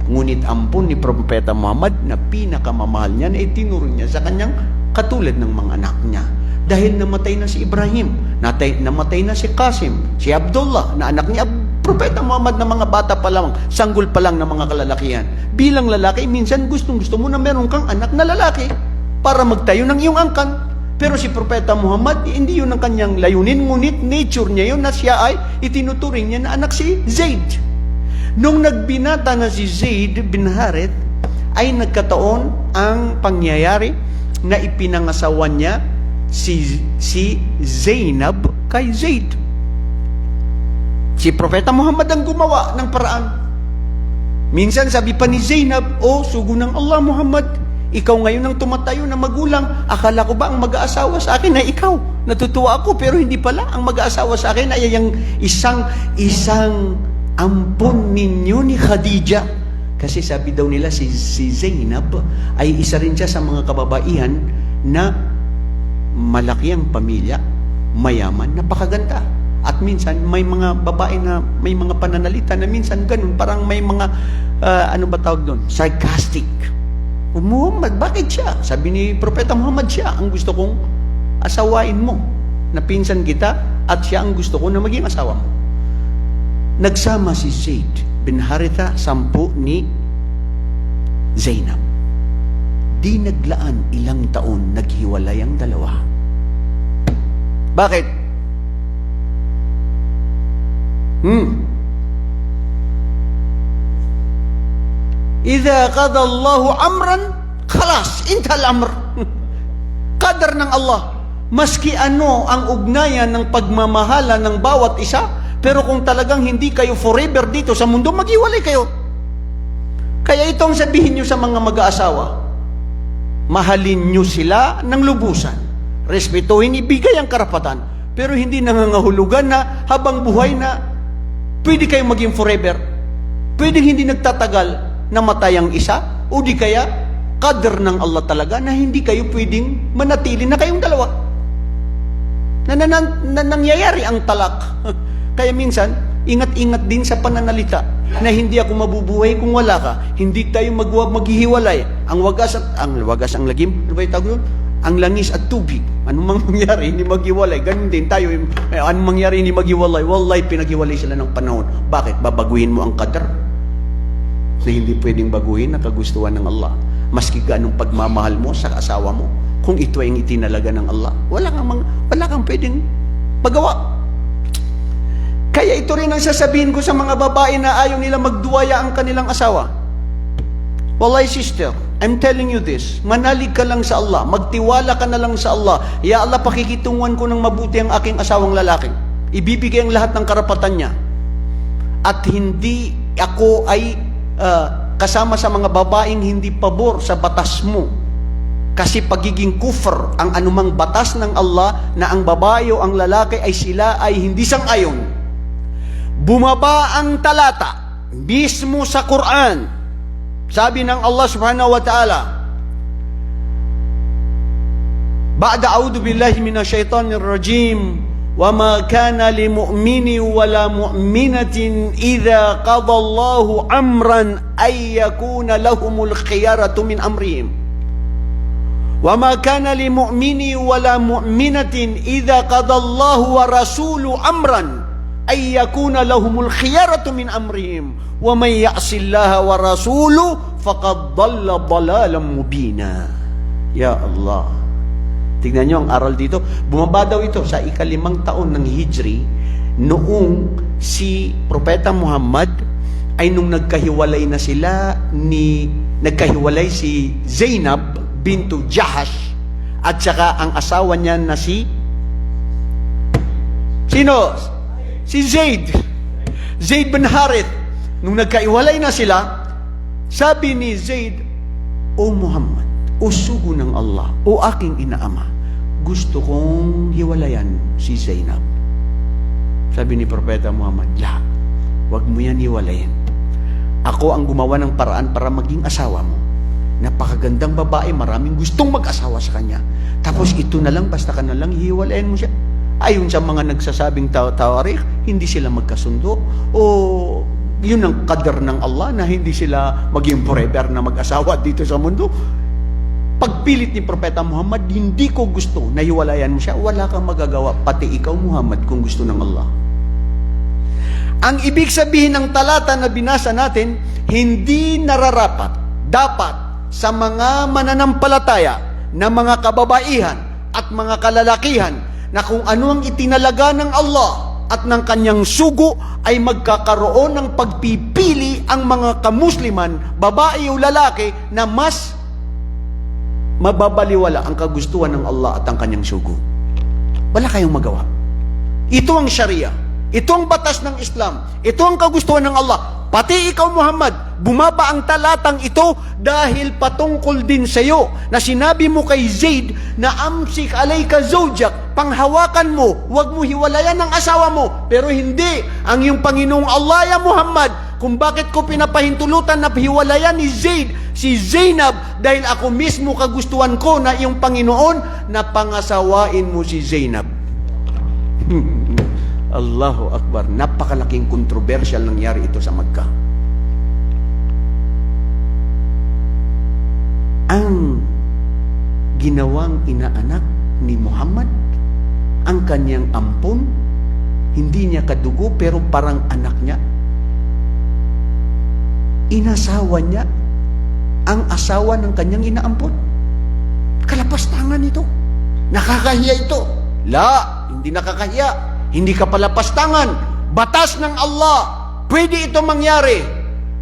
S1: Ngunit ampun ni Propeta Muhammad na pinakamamahal niya na itinuro niya sa kanyang katulad ng mga anak niya. Dahil namatay na si Ibrahim, namatay na si Qasim, si Abdullah, na anak ni Propeta Muhammad na mga bata pa lang, sanggol pa lang ng mga kalalakihan. Bilang lalaki, minsan gustong-gusto mo na meron kang anak na lalaki para magtayo ng iyong angkan. Pero si Propeta Muhammad, hindi yun ang kanyang layunin, ngunit nature niya yun na siya ay itinuturing niya na anak si Zaid. Nung nagbinata na si Zaid bin Harith, ay nagkataon ang pangyayari na ipinangasawa niya si Zainab kay Zaid. Si Propeta Muhammad ang gumawa ng paraan. Minsan sabi pa ni Zainab, O sugo ng Allah Muhammad, ikaw ngayon ang tumatayo na magulang. Akala ko ba ang mag-aasawa sa akin ay ikaw? Natutuwa ako, pero hindi pala. Ang mag-aasawa sa akin ay yung isang ampon ninyo ni Khadija. Kasi sabi daw nila si Zainab ay isa rin siya sa mga kababaihan na malaki ang pamilya, mayaman, napakaganda. At minsan may mga babae na may mga pananalita na minsan ganun, parang may mga ano ba tawag doon? Sarcastic. Muhammad, bakit siya? Sabi ni Propeta Muhammad, siya ang gusto kong asawain mo. Napinsan kita at siya ang gusto ko na maging asawa mo. Nagsama si Zaid bin Haritha, 10 ni Zainab. Di naglaan ilang taon, naghiwalay ang dalawa. Bakit? Idza qada Allahu amran, khalas, intal amr. Qadar ng Allah. Maski ano ang ugnayan ng pagmamahala ng bawat isa, pero kung talagang hindi kayo forever dito sa mundo, maghiwalay kayo. Kaya itong sabihin nyo sa mga mag-aasawa, mahalin nyo sila ng lubusan. Respetuhin, ibigay ang karapatan. pero hindi nangangahulugan na habang buhay na pwede kayong maging forever. Pwede hindi nagtatagal na matay ang isa, o di kaya qadr ng Allah talaga na hindi kayo pwedeng manatili na kayong dalawa. Nangyayari ang talak. Kaya minsan, ingat-ingat din sa pananalita na hindi ako mabubuhay kung wala ka. Hindi tayo maghihiwalay. Ang wagas ang lagim, ano ba yung tawag doon? Ang langis at tubig. Anong mangyari, hindi maghiwalay. Ganun din tayo. Anong mangyari, hindi maghiwalay. Wallahi, pinaghiwalay sila ng panahon. Bakit? Babaguhin mo ang qadr na hindi pwedeng baguhin na kagustuhan ng Allah. Maski ganong pagmamahal mo sa asawa mo, kung ito ay itinalaga ng Allah, wala kang pwedeng magawa. Kaya ito rin ang sasabihin ko sa mga babae na ayaw nila magduwaya ang kanilang asawa. Wallahi sister, I'm telling you this, manalig ka lang sa Allah, magtiwala ka na lang sa Allah. Ya Allah, pakikitungan ko ng mabuti ang aking asawang lalaki. Ibibigay ang lahat ng karapatan niya. At hindi ako ay kasama sa mga babaeng hindi pabor sa batas mo. Kasi pagiging kufr ang anumang batas ng Allah na ang babae o ang lalaki ay sila ay hindi sang-ayon. Bumaba ang talata mismo sa Quran. Sabi ng Allah subhanahu wa ta'ala, Ba'da a'udhu billahi minasyaitanir rajim, wa ma kana li mu'mini wa la mu'minatin idza qada Allahu amran ay yakuna lahumul khiyaratu min amrihim. Wa ma kana li mu'mini wa la mu'minatin idza qada Allahu wa rasuluhu amran ay yakuna lahumul khiyaratu min amrihim wa may ya'sillaha wa rasuluhu faqad dhalla dhalalan mubina. Ya Allah. Tignan nyo ang aral dito. Bumaba daw ito sa ika-5 taon ng Hijri noong si Propeta Muhammad ay nung nagkahiwalay na sila nagkahiwalay si Zainab bintu Jahash at saka ang asawa niya na si sino? Si Zaid bin Harith. Nung nagkahiwalay na sila, sabi ni Zaid, O Muhammad, o sugo ng Allah, o aking inaama, gusto kong hiwalayan si Zainab. Sabi ni Propeta Muhammad, la, wag mo yan hiwalayin. Ako ang gumawa ng paraan para maging asawa mo. Napakagandang babae, maraming gustong mag-asawa sa kanya. Tapos ito na lang, basta ka na lang, hiwalayin mo siya. Ayon sa mga nagsasabing tawarikh, hindi sila magkasundo. O yun ang qadr ng Allah na hindi sila maging forever na mag-asawa dito sa mundo. Pagpilit ni Propeta Muhammad, hindi ko gusto na hiwalayan mo siya. Wala kang magagawa, pati ikaw Muhammad, kung gusto ng Allah. Ang ibig sabihin ng talata na binasa natin, hindi nararapat, dapat sa mga mananampalataya na mga kababaihan at mga kalalakihan na kung ano ang itinalaga ng Allah at ng kanyang sugo ay magkakaroon ng pagpipili ang mga kamusliman, babae o lalaki na mas mababaliwala ang kagustuhan ng Allah at ang kanyang sugo. Wala kayong magawa. Ito ang Sharia. Ito ang batas ng Islam. Ito ang kagustuhan ng Allah. Pati ikaw Muhammad, bumaba ang talatang ito dahil patungkol din sa iyo na sinabi mo kay Zaid na amsik alayka zawjak, panghawakan mo, huwag mo hiwalayan ng asawa mo. Pero hindi, ang iyong Panginoong Allah ya Muhammad, kung bakit ko pinapahintulutan na hiwalayan ni Zaid si Zainab dahil ako mismo kagustuhan ko na iyong Panginoon na pangasawain mo si Zainab. Allahu Akbar. Napakalaking kontrobersyal nangyari ito sa Makkah. Ang ginawang inaanak ni Muhammad, ang kanyang ampon, hindi niya kadugo pero parang anak niya. Inasawa niya ang asawa ng kanyang inaampon. Kalapastangan ito. Nakakahiya ito. La, hindi nakakahiya. Hindi ka palapastangan. Batas ng Allah. Pwede ito mangyari.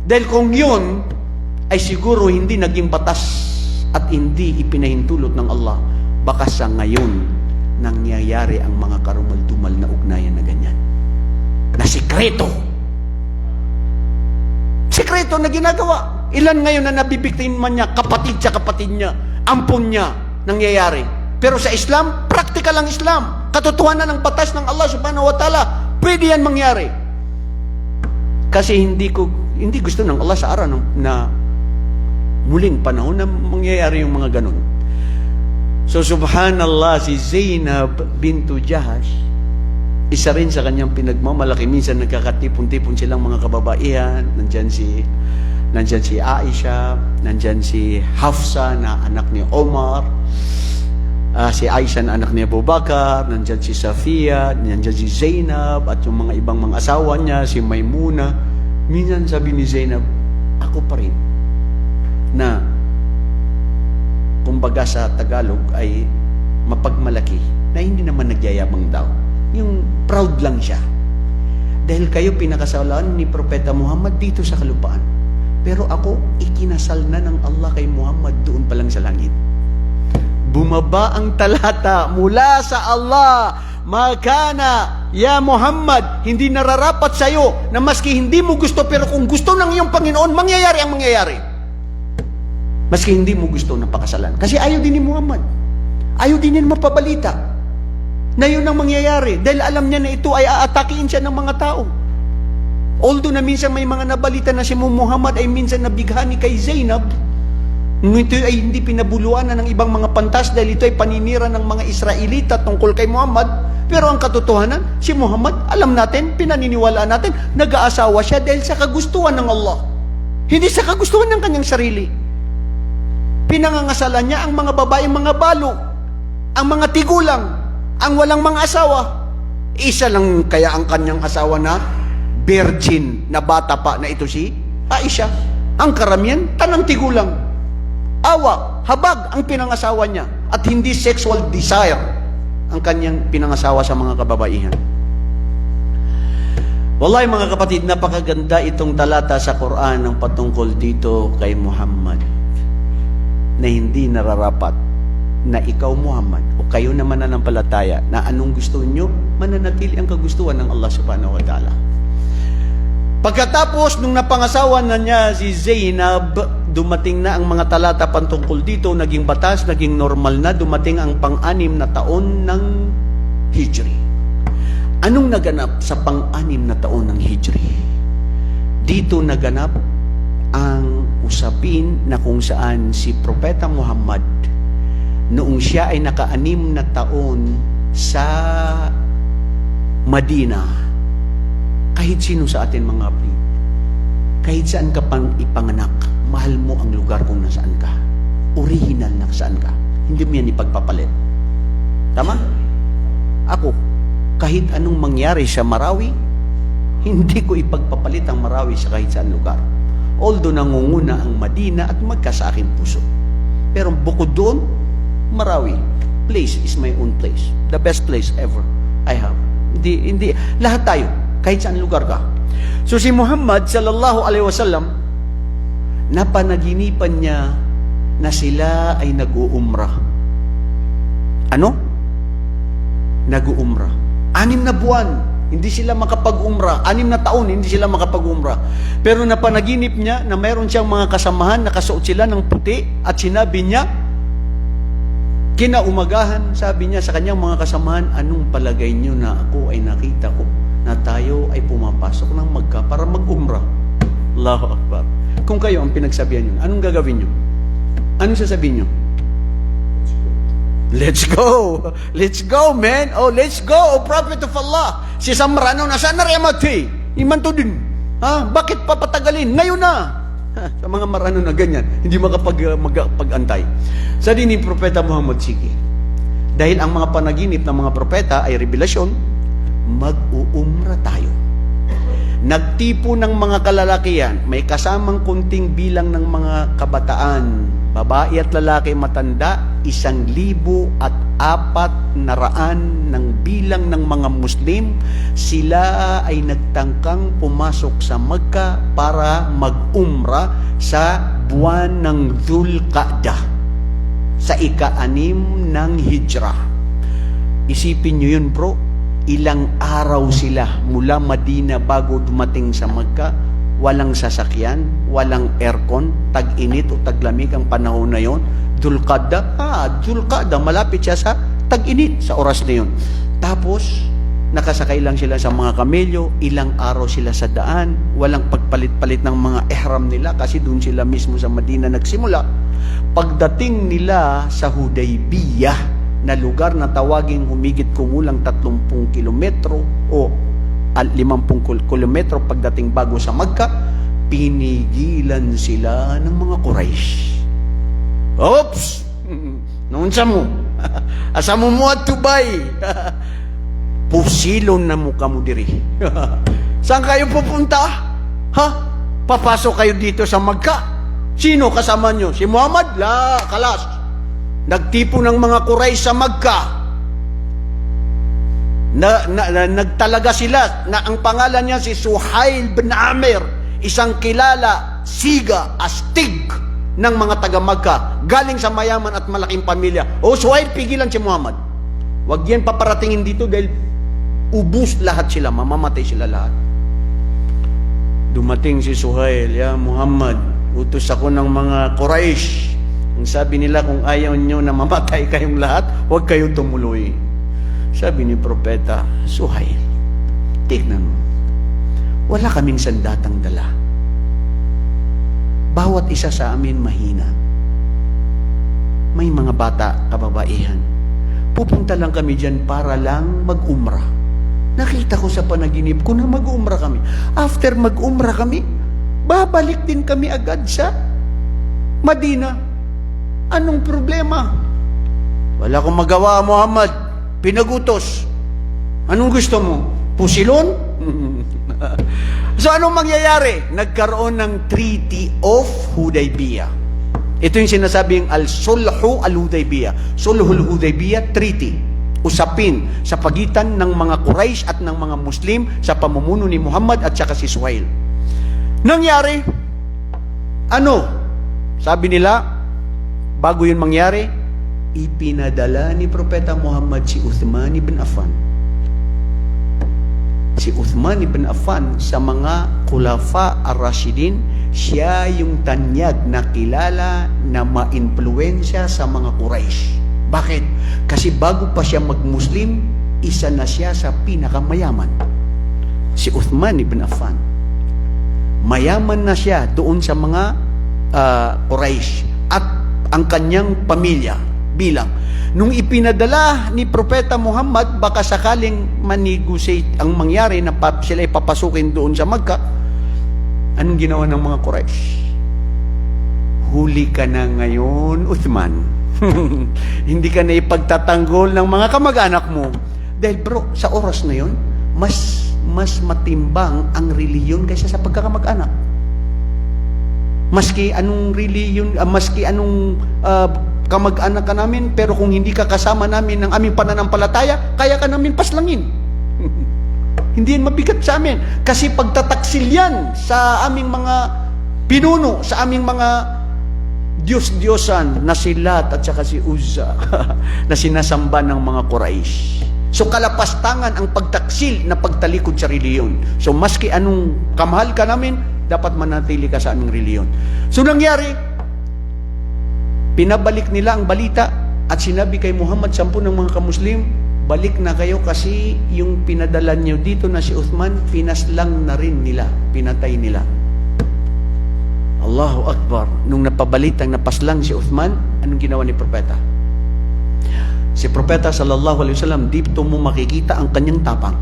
S1: Dahil kung yun, ay siguro hindi naging batas at hindi ipinahintulot ng Allah. Baka sa ngayon, nangyayari ang mga karumal-dumal na ugnayan na ganyan. Na sikreto. Sikreto na ginagawa. Ilan ngayon na nabibiktima niya, kapatid sa kapatid niya, ampon niya, nangyayari. Pero sa Islam, practical ang Islam. katotohanan ng batas ng Allah subhanahu wa ta'ala, pwede yan mangyari. Kasi hindi gusto ng Allah sa araw na muling panahon na mangyayari yung mga ganun. So subhanallah, si Zainab bintu Jahash, isa rin sa kanyang pinagmamalaki. Minsan nagkakatipon-tipon silang mga kababaihan. Nandyan si Aisha, nandyan si Hafsa na anak ni Omar, si Aisha na anak ni Abu Bakar, nandyan si Safia, nandyan si Zainab, at yung mga ibang mga asawa niya, si Maymuna. Minsan sabi ni Zainab, ako pa rin, na kumbaga sa Tagalog ay mapagmalaki, na hindi naman nagyayabang daw. Yung proud lang siya. Dahil kayo pinakasalan ni Propeta Muhammad dito sa kalupaan. Pero ako, ikinasal na ng Allah kay Muhammad doon pa lang sa langit. Bumaba ang talata mula sa Allah, makana, ya Muhammad, hindi nararapat sa iyo na maski hindi mo gusto, pero kung gusto ng iyong Panginoon, mangyayari ang mangyayari. Maski hindi mo gusto ng pakasalan. Kasi ayaw din ni Muhammad. Ayaw din niya mapabalita na yun ang mangyayari. Dahil alam niya na ito ay aatakiin siya ng mga tao. Although na minsan may mga nabalita na si Muhammad ay minsan nabighani kay Zainab, ito ay hindi pinabuluan ng ibang mga pantas dahil ito ay paninira ng mga Israelita tungkol kay Muhammad. Pero ang katotohanan, si Muhammad, alam natin, pinaniniwalaan natin, nag-aasawa siya dahil sa kagustuhan ng Allah. Hindi sa kagustuhan ng kanyang sarili. Pinangangasalan niya ang mga babaeng mga balo, ang mga tigulang, ang walang mga asawa. Isa lang kaya ang kanyang asawa na virgin na bata pa na ito si Aisha. Ang karamihan, tanang tigulang. Awa, habag ang pinangasawa niya at hindi sexual desire ang kanyang pinangasawa sa mga kababaihan. Wallahi mga kapatid, napakaganda itong talata sa Quran ng patungkol dito kay Muhammad, na hindi nararapat na ikaw Muhammad o kayo na mananampalataya na anong gusto nyo, mananatili ang kagustuhan ng Allah subhanahu wa ta'ala. Pagkatapos nung napangasawa na niya si Zainab, dumating na ang mga talata patungkol dito, naging batas, naging normal na, dumating ang pang-anim na taon ng Hijri. Anong naganap sa pang-anim na taon ng Hijri? Dito naganap ang usapin na kung saan si Propeta Muhammad, noong siya ay naka-anim na taon sa Madina, kahit sino sa atin mga kapatid, kahit saan ka pang ipanganak, mahal mo ang lugar kung nasaan ka. Original na saan ka. Hindi mo yan ipagpapalit. Tama? Ako, kahit anong mangyari sa Marawi, hindi ko ipagpapalit ang Marawi sa kahit saan lugar. Although nangunguna ang Madina at magka sa aking puso. Pero bukod doon, Marawi, place is my own place. The best place ever I have. Hindi, lahat tayo, kahit saan lugar ka. So si Muhammad sallallahu alaihi wasallam, napanaginipan niya na sila ay nag-uumrah. Ano? Nag-uumrah. 6 na buwan, hindi sila makapag-umrah. 6 na taon, hindi sila makapag-umrah. Pero napanaginip niya na mayroon siyang mga kasamahan, nakasuot sila ng puti, at sinabi niya, kinaumagahan, sabi niya sa kanyang mga kasamahan, anong palagay niyo na ako ay nakita ko na tayo ay pumapasok ng Makkah para mag-umrah? Allahu Akbar. Kung kayo ang pinagsabihan niyo, anong gagawin niyo? Anong sasabihin niyo? Let's go! Let's go, man! Oh, let's go, oh Prophet of Allah! Si Samrano, nasaan na remati? Iman to din. Ha? Bakit papatagalin? Ngayon na! Sa mga Marano na ganyan, hindi magpag-antay. Sa din ni Propeta Muhammad, sige. Dahil ang mga panaginip ng mga propeta ay revelasyon, mag-uumra tayo. Nagtipo ng mga kalalakihan, may kasamang kunting bilang ng mga kabataan, babae at lalaki matanda, 1,400 ng bilang ng mga Muslim. Sila ay nagtangkang pumasok sa Makkah para mag-umra sa buwan ng Dhul-Qa'dah, sa ika-6 ng Hijrah. Isipin nyo yun, bro. Ilang araw sila mula Madina bago dumating sa Makkah. Walang sasakyan, walang aircon, tag-init o taglamig ang panahon na yon. Dhul-Qa'dah, Dhul-Qa'dah, malapit siya sa tag-init sa oras na yon. Tapos, nakasakay lang sila sa mga kamelyo, ilang araw sila sa daan, walang pagpalit-palit ng mga ihram nila kasi doon sila mismo sa Madina nagsimula. Pagdating nila sa Hudaybiyah, na lugar na tawaging humigit kumulang 30 kilometro o 50 kilometro pagdating bago sa Magka, pinigilan sila ng mga Quraysh. Oops! Naunsa mo? Asa mo mo at tubay? Pusilon na mo kamo diri. Saan kayo pupunta? Ha? Papasok kayo dito sa Magka? Sino kasama nyo? Si Muhammad? La, kalas. Nagtipo ng mga Quraysh sa Magka. Nagtalaga sila na ang pangalan niya si Suhail bin Amir, isang kilala, siga, astig ng mga taga-Magka, galing sa mayaman at malaking pamilya. O Suhail, pigilan si Muhammad. Huwag yan paparatingin dito dahil ubus lahat sila, mamamatay sila lahat. Dumating si Suhail, ya Muhammad, utos ako ng mga Quraysh. Ang sabi nila, kung ayaw nyo na mamatay kayong lahat, huwag kayo tumuloy. Sabi ni Propeta, Suhail, tignan mo, wala kaming sandatang dala. Bawat isa sa amin mahina. May mga bata, kababaihan. Pupunta lang kami dyan para lang mag-umrah. Nakita ko sa panaginip ko na mag-umrah kami. After mag-umrah kami, babalik din kami agad sa Madina. Anong problema? Wala akong magawa, Muhammad. Pinagutos. Anong gusto mo? Pusilon? So anong mangyayari? Nagkaroon ng Treaty of Hudaybiyah. Ito yung sinasabing al-Sulhu al-Hudaybiyah. Sulhul Hudaybiyah Treaty. Usapin sa pagitan ng mga Quraysh at ng mga Muslim sa pamumuno ni Muhammad at saka si Suhail. Nangyari? Ano? Sabi nila, bago yun mangyari, ipinadala ni Propeta Muhammad si Uthman ibn Affan. Si Uthman ibn Affan sa mga Khulafa ar-Rashidin, siya yung tanyag na kilala na ma-influensya sa mga Quraysh. Bakit? Kasi bago pa siya mag-Muslim, isa na siya sa pinakamayaman. Si Uthman ibn Affan. Mayaman na siya doon sa mga Quraysh at ang kanyang pamilya bilang. Nung ipinadala ni Propeta Muhammad, baka sakaling manegosate ang mangyari na sila ipapasukin doon sa Magka, anong ginawa ng mga Quraysh? Huli ka na ngayon, Uthman. Hindi ka na ipagtatanggol ng mga kamag-anak mo. Dahil bro, sa oras na yun, mas matimbang ang reliyon kaysa sa pagkakamag-anak. Maski anong reliyon, maski anong kamag-anak ka namin, pero kung hindi ka kasama namin ng aming pananampalataya, kaya ka namin paslangin. Hindi yan mabigat sa amin. Kasi pagtataksil yan sa aming mga pinuno, sa aming mga Diyos-Diyosan na si Lat at saka si Uzza na sinasamba ng mga Quraysh. So kalapastangan ang pagtaksil na pagtalikod sa reliyon. So maski anong kamahal ka namin, dapat manatili ka sa aming reliyon. So nangyari, pinabalik nila ang balita at sinabi kay Muhammad, 10 ng mga kamuslim, balik na kayo kasi yung pinadala niyo dito na si Uthman, pinaslang na rin nila, pinatay nila. Allahu Akbar. Nung napabalitang napaslang si Uthman, anong ginawa ni Propeta? Si Propeta sallallahu alaihi wasallam, dito mo makikita ang kanyang tapang.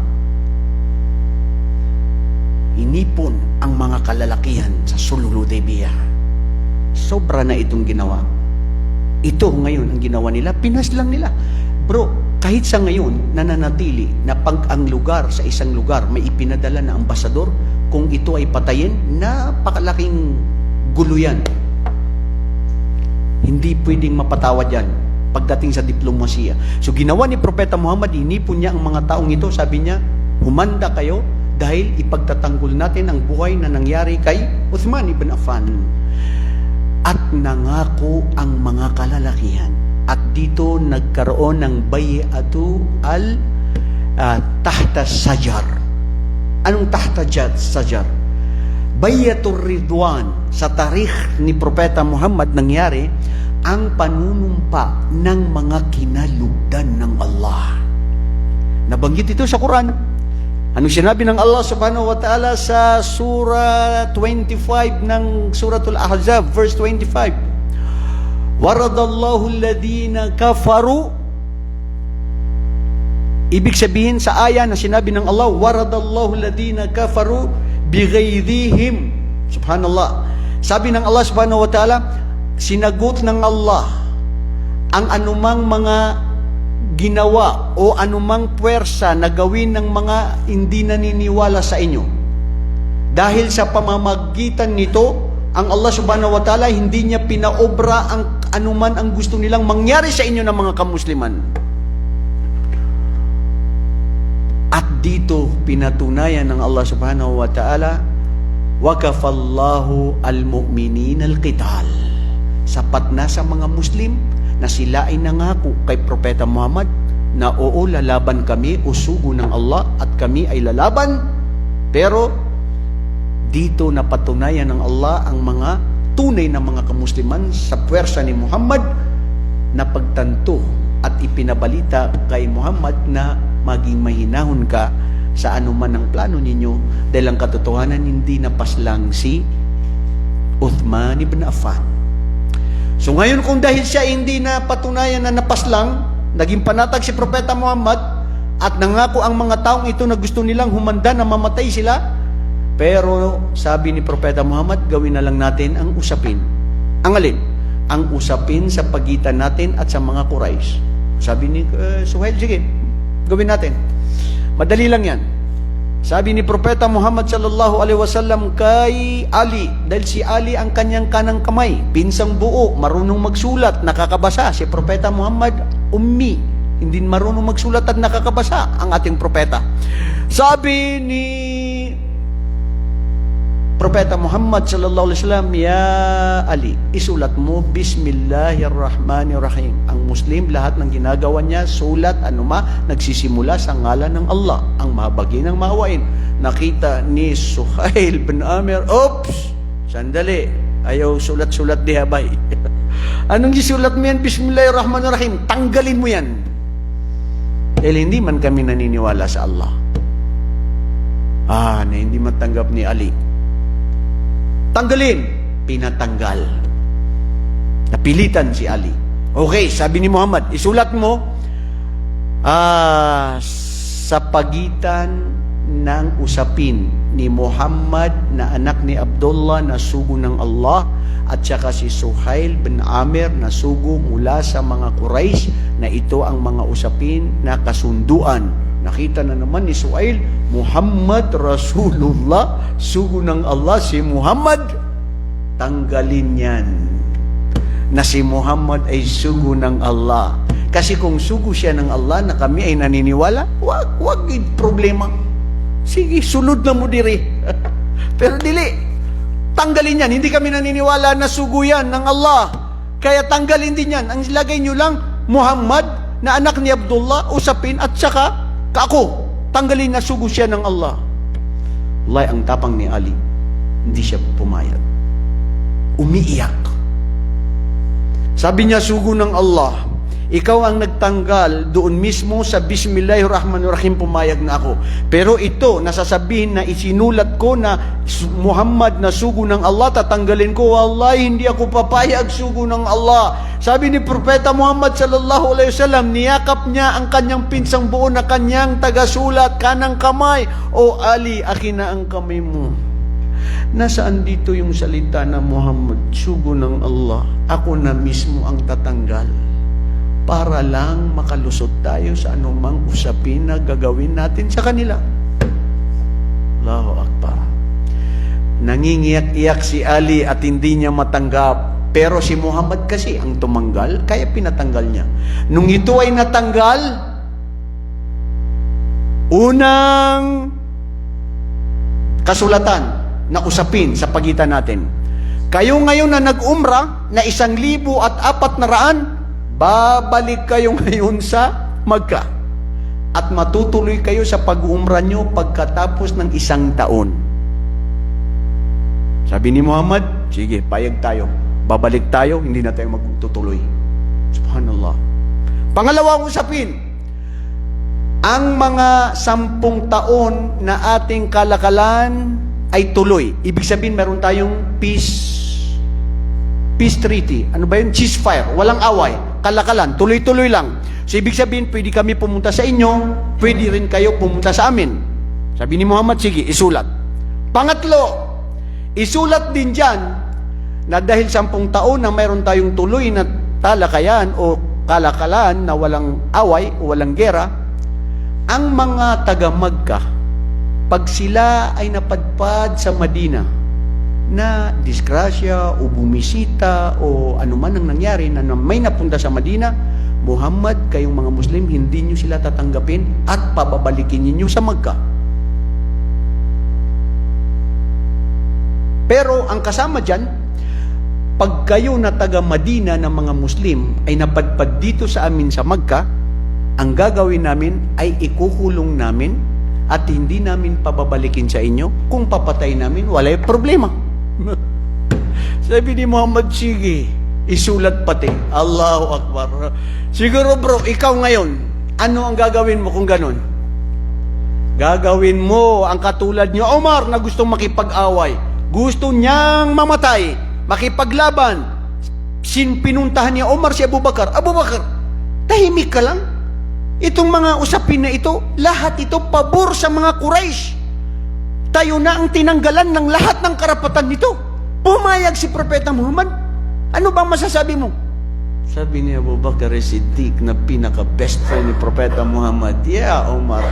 S1: Inipon ang mga kalalakihan sa Sulhul Hudaybiyah. Sobra na itong ginawa. Ito ngayon ang ginawa nila, pinaslang nila. Bro, kahit sa ngayon, nananatili na pag ang lugar sa isang lugar may ipinadala na ambasador, kung ito ay patayin, napakalaking gulo yan. Hindi pwedeng mapatawad yan pagdating sa diplomasiya. So ginawa ni Propeta Muhammad, inipon niya ang mga taong ito, sabi niya, humanda kayo dahil ipagtatanggol natin ang buhay na nangyari kay Uthman ibn Affan. At nangako ang mga kalalakihan. At dito nagkaroon ng bay'atu tahta sajar. Anong tahta sajar? Bay'atur Ridwan. Sa tarikh ni Propeta Muhammad nangyari ang panunumpa ng mga kinalugdan ng Allah. Na Nabanggit ito sa Quran. Anong sinabi ng Allah subhanahu wa ta'ala sa surah 25 ng suratul Ahzab, verse 25? Waradallahu alladhina kafaru. Ibig sabihin sa aya na sinabi ng Allah, waradallahu alladhina kafaru bighaydihim. Subhanallah. Sabi ng Allah subhanahu wa ta'ala, sinagot ng Allah ang anumang mga ginawa o anumang puwersa na gawin ng mga hindi naniniwala sa inyo. Dahil sa pamamagitan nito, ang Allah subhanahu wa ta'ala hindi niya pinaobra ang anuman ang gusto nilang mangyari sa inyo ng mga kamusliman. At dito pinatunayan ng Allah subhanahu wa ta'ala, وَكَفَاللَّهُ الْمُؤْمِنِينَ الْقِتَالِ. Sapat na sa mga Muslim na sila ay nangako kay Propeta Muhammad na oo, lalaban kami o sugo ng Allah at kami ay lalaban. Pero dito napatunayan ng Allah ang mga tunay na mga kamusliman sa puwersa ni Muhammad na pagtanto at ipinabalita kay Muhammad na maging mahinahon ka sa anuman ang plano ninyo, dahil ang katotohanan hindi napaslang si Uthman ibn Affan. So ngayon kung dahil siya hindi na patunayan na napaslang, naging panatag si Propeta Muhammad at nangako ang mga taong ito na gusto nilang humanda na mamatay sila, pero sabi ni Propeta Muhammad, gawin na lang natin ang usapin. Ang alin? Ang usapin sa pagitan natin at sa mga Quraysh. Sabi ni Suhail, sige, gawin natin. Madali lang yan. Sabi ni Propeta Muhammad sallallahu alaihi wasallam kay Ali, dahil si Ali ang kanyang kanang kamay, pinsang buo, marunong magsulat, nakakabasa. Si Propeta Muhammad, ummi, hindi marunong magsulat at nakakabasa ang ating propeta. Sabi ni Propeta Muhammad sallallahu alaihi wasallam, ya Ali, isulat mo Bismillahirrahmanirrahim. Ang Muslim, lahat ng ginagawa niya, sulat, nagsisimula sa ngalan ng Allah, ang mahabagin ng maawain. Nakita ni Suhail bin Amir, oops, sandali, ayaw sulat-sulat di habay. Anong isulat mo yan? Bismillahirrahmanirrahim. Tanggalin mo yan. Dahil hindi man kami naniniwala sa Allah. Na hindi matanggap ni Ali. Tanggalin. Pinatanggal. Napilitan si Ali. Okay, sabi ni Muhammad, isulat mo sa pagitan ng usapin ni Muhammad na anak ni Abdullah na sugo ng Allah at saka si Suhail bin Amir na sugo mula sa mga Quraysh, na ito ang mga usapin na kasunduan. Nakita na naman ni Suhail, Muhammad Rasulullah, sugo ng Allah si Muhammad. Tanggalin yan na si Muhammad ay sugo ng Allah. Kasi kung sugo siya ng Allah na kami ay naniniwala, wag problema. Sige, sulod na mo diri. Pero dili, tanggalin yan. Hindi kami naniniwala na sugo yan ng Allah. Kaya tanggalin din yan. Ang ilagay nyo lang, Muhammad na anak ni Abdullah, usapin at saka kako. Tanggalin na sugo siya ng Allah. Wallahi, ang tapang ni Ali, hindi siya pumayag. Umiiyak. Sabi niya, sugo ng Allah, ikaw ang nagtanggal doon mismo sa Bismillahirrahmanirrahim, pumayag na ako. Pero ito, nasasabihin na isinulat ko na Muhammad na sugo ng Allah, tatanggalin ko. Wallahi, hindi ako papayag, sugo ng Allah. Sabi ni Propeta Muhammad sallallahu alaihi wasallam, niyakap niya ang kanyang pinsang buo na kanyang tagasulat, kanang kamay. O Ali, akin na ang kamay mo. Nasaan dito yung salita na Muhammad, sugo ng Allah? Ako na mismo ang tatanggal. Para lang makalusot tayo sa anumang usapin na gagawin natin sa kanila. Allahu Akbar. Nangingiyak-iyak si Ali at hindi niya matanggap. Pero si Muhammad kasi ang tumanggal, kaya pinatanggal niya. Nung ito ay natanggal, unang kasulatan na usapin sa pagitan natin. Kayo ngayon na nag-umrah na 1,400, babalik kayo ngayon sa Makkah at matutuloy kayo sa pag-umrah nyo pagkatapos ng 1 taon. Sabi ni Muhammad, sige, payag tayo. Babalik tayo, hindi na tayo magtutuloy. Subhanallah. Pangalawang usapin, ang mga 10 taon na ating kalakalan ay tuloy. Ibig sabihin, meron tayong peace treaty. Ano ba yun? Ceasefire. Walang away. Kalakalan. Tuloy-tuloy lang. So, ibig sabihin, pwede kami pumunta sa inyo, pwede rin kayo pumunta sa amin. Sabi ni Muhammad, sige, isulat. Pangatlo, isulat din dyan na dahil 10 taon na mayroon tayong tuloy na talakayan o kalakalan na walang away o walang gera, ang mga taga-Magka, pag sila ay napadpad sa Madina na disgrasya o bumisita o anuman ang nangyari na may napunta sa Madina, Muhammad, kayong mga Muslim, hindi nyo sila tatanggapin at pababalikin ninyo sa Magka. Pero ang kasama dyan, pag kayo na taga-Madina ng mga Muslim ay napadpad dito sa amin sa Magka, ang gagawin namin ay ikukulong namin at hindi namin pababalikin sa inyo. Kung papatay namin, wala yung problema. Sabi ni Muhammad, sige, isulat pati. Allahu Akbar. Siguro bro, ikaw ngayon, ano ang gagawin mo kung ganun? Gagawin mo ang katulad niyo, Omar, na gustong makipag-away. Gusto niyang mamatay, makipaglaban. Pinuntahan niya Omar si Abu Bakar. Abu Bakar, tahimik ka lang. Itong mga usapin na ito, lahat ito pabor sa mga Quraysh. Tayo na ang tinanggalan ng lahat ng karapatan nito. Pumayag si Propeta Muhammad. Ano bang masasabi mo? Sabi ni Abu Bakar Siddiq na pinaka-best friend ni Propeta Muhammad, yeah, Omar,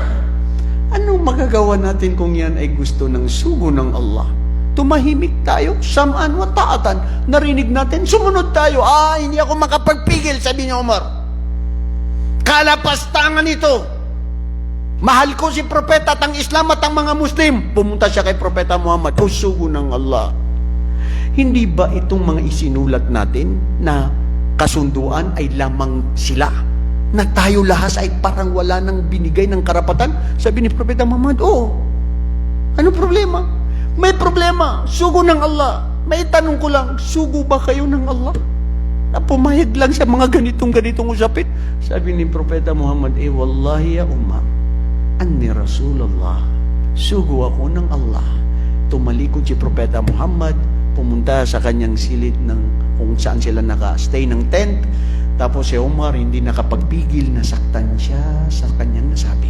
S1: anong magagawa natin kung yan ay gusto ng sugo ng Allah? Tumahimik tayo, sam'an wa ta'atan. Narinig natin, sumunod tayo. Hindi ako makapagpigil, sabi ni Omar. Kalapastangan ito. Mahal ko si Propeta at ang Islam at ang mga Muslim. Pumunta siya kay Propeta Muhammad, o sugo ng Allah. Hindi ba itong mga isinulat natin na kasunduan ay lamang sila? Na tayo lahas ay parang wala nang binigay ng karapatan? Sabi ni Propeta Muhammad, oo. Ano problema? May problema, sugo ng Allah. May tanong ko lang, sugo ba kayo ng Allah? Na pumayag lang sa mga ganitong usapin? Sabi ni Propeta Muhammad, wallahi ya Umar, anni Rasulullah, sugo ako ng Allah. Tumalikod si Propeta Muhammad, pumunta sa kanyang silid ng kung saan sila naka-stay ng tent. Tapos si Umar hindi nakapagpigil, nasaktan siya sa kanyang nasabi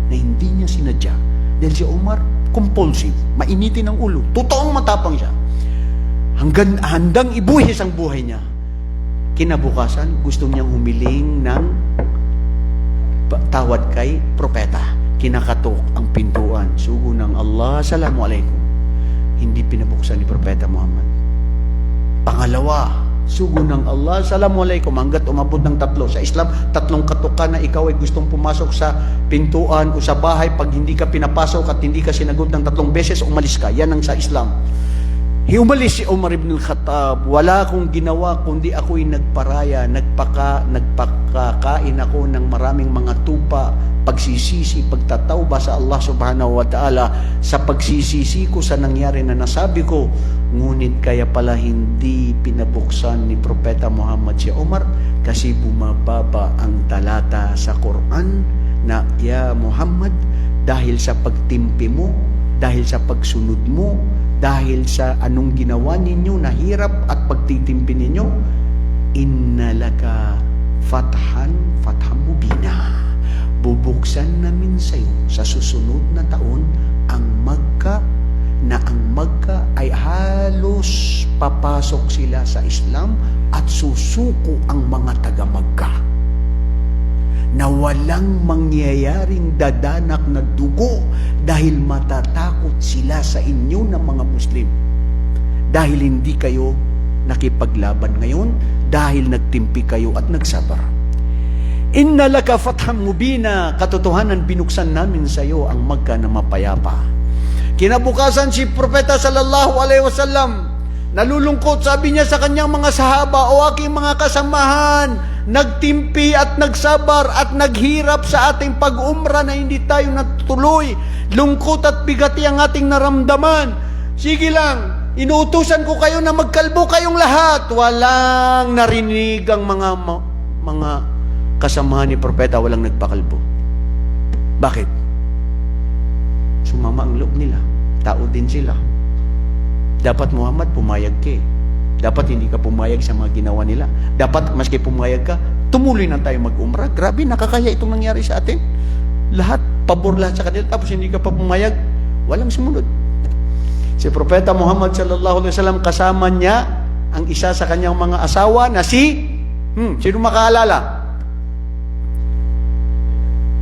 S1: na hindi niya sinadya. Dahil si Umar, compulsive, mainitin ang ulo, totoong matapang siya. Handang ibuhis ang buhay niya. Kinabukasan, gusto niyang humiling ng tawad kay propeta. Kinakatok ang pintuan. Sugo ng Allah, Assalamualaikum. Hindi pinabuksan ni Propeta Muhammad. Pangalawa, sugo ng Allah, Assalamualaikum. Hanggat umabot ng 3. Sa Islam, 3 katukan na ikaw ay gustong pumasok sa pintuan o sa bahay. Pag hindi ka pinapasok at hindi ka sinagot ng 3 beses, umalis ka. Yan ang sa Islam. Umalis si Umar ibn al-Khattab. Wala akong ginawa kundi ako'y nagparaya, nagpakakain ako ng maraming mga tupa, pagsisisi, pagtatawba sa Allah subhanahu wa ta'ala sa pagsisisi ko sa nangyari na nasabi ko. Ngunit kaya pala hindi pinabuksan ni Propeta Muhammad si Umar kasi bumababa ang talata sa Quran na, ya Muhammad, dahil sa pagtimpi mo, dahil sa pagsunod mo, dahil sa anong ginawa ninyo na hirap at pagtitimpi ninyo, innalaka fatham mubina. Bubuksan namin sa iyo sa susunod na taon ang Magka, na ang Magka ay halos papasok sila sa Islam at susuko ang mga taga-Magka. Na walang mangyayaring dadanak na dugo dahil matatakot sila sa inyo ng mga Muslim. Dahil hindi kayo nakipaglaban ngayon, dahil nagtimpi kayo at nagsabar. Inna laka fatham mubina, katotohanan binuksan namin sa iyo ang Magka na mapayapa. Kinabukasan si Propeta sallallahu alaihi wasallam, nalulungkot, sabi niya sa kanyang mga sahaba, o aking mga kasamahan, nagtimpi at nagsabar at naghirap sa ating pag-umra na hindi tayo natutuloy. Lungkot at bigati ang ating naramdaman. Sige lang, inuutusan ko kayo na magkalbo kayong lahat. Walang narinig ang mga kasamahan ni Propeta, walang nagpakalbo. Bakit? Sumama ang loob nila. Tao din sila. Dapat Muhammad, pumayag ka eh. Dapat hindi ka pumayag sa mga ginawa nila. Dapat maski pumayag ka, tumuloy na tayo mag-umrah. Grabe, nakakaya itong nangyari sa atin. Lahat, pabor lahat sa kanila. Tapos hindi ka pa pumayag, walang sumunod. Si Propeta Muhammad sallallahu alaihi wasallam, kasama niya ang isa sa kanyang mga asawa na sino makaalala?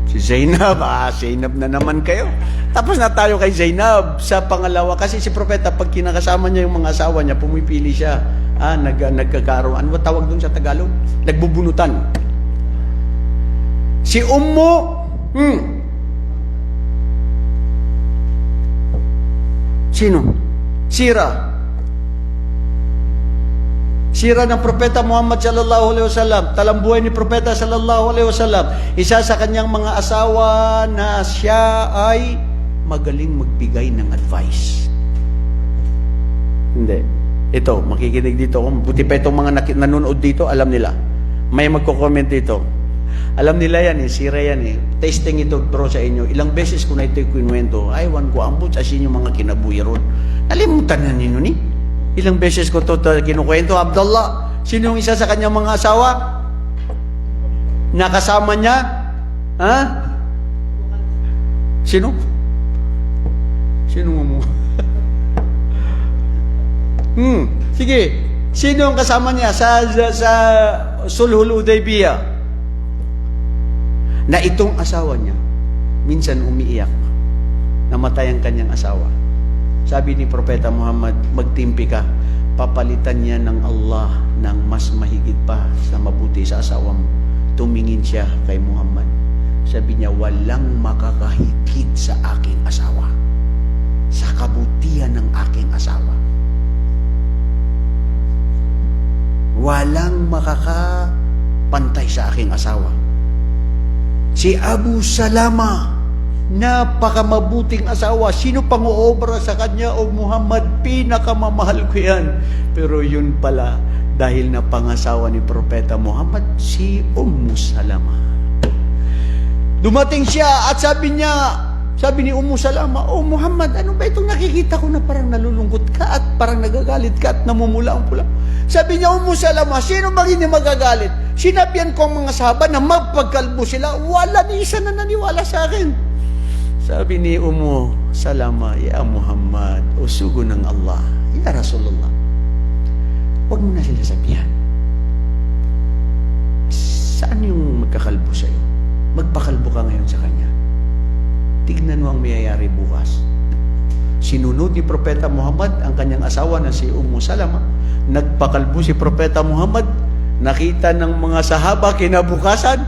S1: Si Zainab. Zainab na naman kayo. Tapos na tayo kay Zainab sa pangalawa. Kasi si Propeta, pag kinakasama niya yung mga asawa niya, pumipili siya. Nagkakaroon. Ano ba tawag doon sa Tagalog? Nagbubunutan. Si Sino? Sira ng Propeta Muhammad sallallahu alaihi wasallam. Talambuhay ni Propeta sallallahu alaihi wasallam. Isa sa kanyang mga asawa na siya ay magaling magbigay ng advice. Hindi. Ito, makikinig dito. Buti pa itong mga nanonood dito, alam nila. May magko-comment dito. Alam nila yan eh, sira yan eh. Testing ito bro sa inyo. Ilang beses ko na ito kinuwento. Aywan ko, ambot sa inyo mga kinabuhi ron. Nalimutan na ninyo ni. Ilang beses ko ito kinukwento. Abdullah, sino yung isa sa kanyang mga asawa? Nakasama niya? Ha? Sino? Sino mo? Sige. Sino ang kasama niya sa Sulhul Hudaybiyah? Na itong asawa niya, minsan umiiyak. Namatay ang kanyang asawa. Sabi ni Propeta Muhammad, magtimpi ka. Papalitan niya ng Allah ng mas mahigit pa sa mabuti sa asawa mo. Tumingin siya kay Muhammad. Sabi niya, walang makakahigit sa aking asawa. Sa kabutihan ng aking asawa. Walang makakapantay sa aking asawa. Si Abu Salama, napakamabuting asawa. Sino pang uobra sa kanya? O Muhammad, pinakamamahal ko yan. Pero yun pala, dahil na pangasawa ni Propeta Muhammad, si Salama. Dumating siya at sabi ni Salama, "Oh Muhammad, ano ba itong nakikita ko na parang nalulungkot ka at parang nagagalit ka at namumula ang pula?" Sabi niya, Salama, sino ba hindi magagalit? Sinabihan ko ang mga sahaba na magpagkalbo sila. Wala ni isa na naniwala sa akin. Sabi ni Salama, "Ya Muhammad, usugo ng Allah. Ya Rasulullah, huwag mo na sila sabihan. Saan yung magkakalbo sa'yo? Magpakalbo ka ngayon sa kanya. Tignan mo ang mayayari bukas." Sinunod ni Propeta Muhammad ang kanyang asawa na si Salama. Nagpakalbo si Propeta Muhammad. Nakita ng mga sahaba kinabukasan,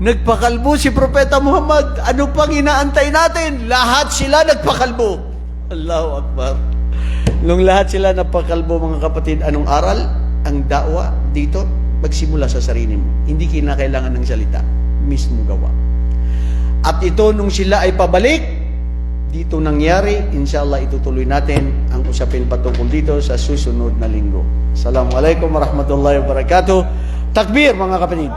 S1: nagpakalbo si Propeta Muhammad. Ano pang inaantay natin? Lahat sila nagpakalbo. Allahu Akbar. Nung lahat sila nagpakalbo, mga kapatid, anong aral? Ang da'wa dito, magsimula sa sarili mo. Hindi kinakailangan ng salita. Mismo gawa. At ito, nung sila ay pabalik, dito nangyari. Inshallah, itutuloy natin ang usapin patungkol dito sa susunod na linggo. Assalamualaikum warahmatullahi wabarakatuh. Takbir, mga kapatid.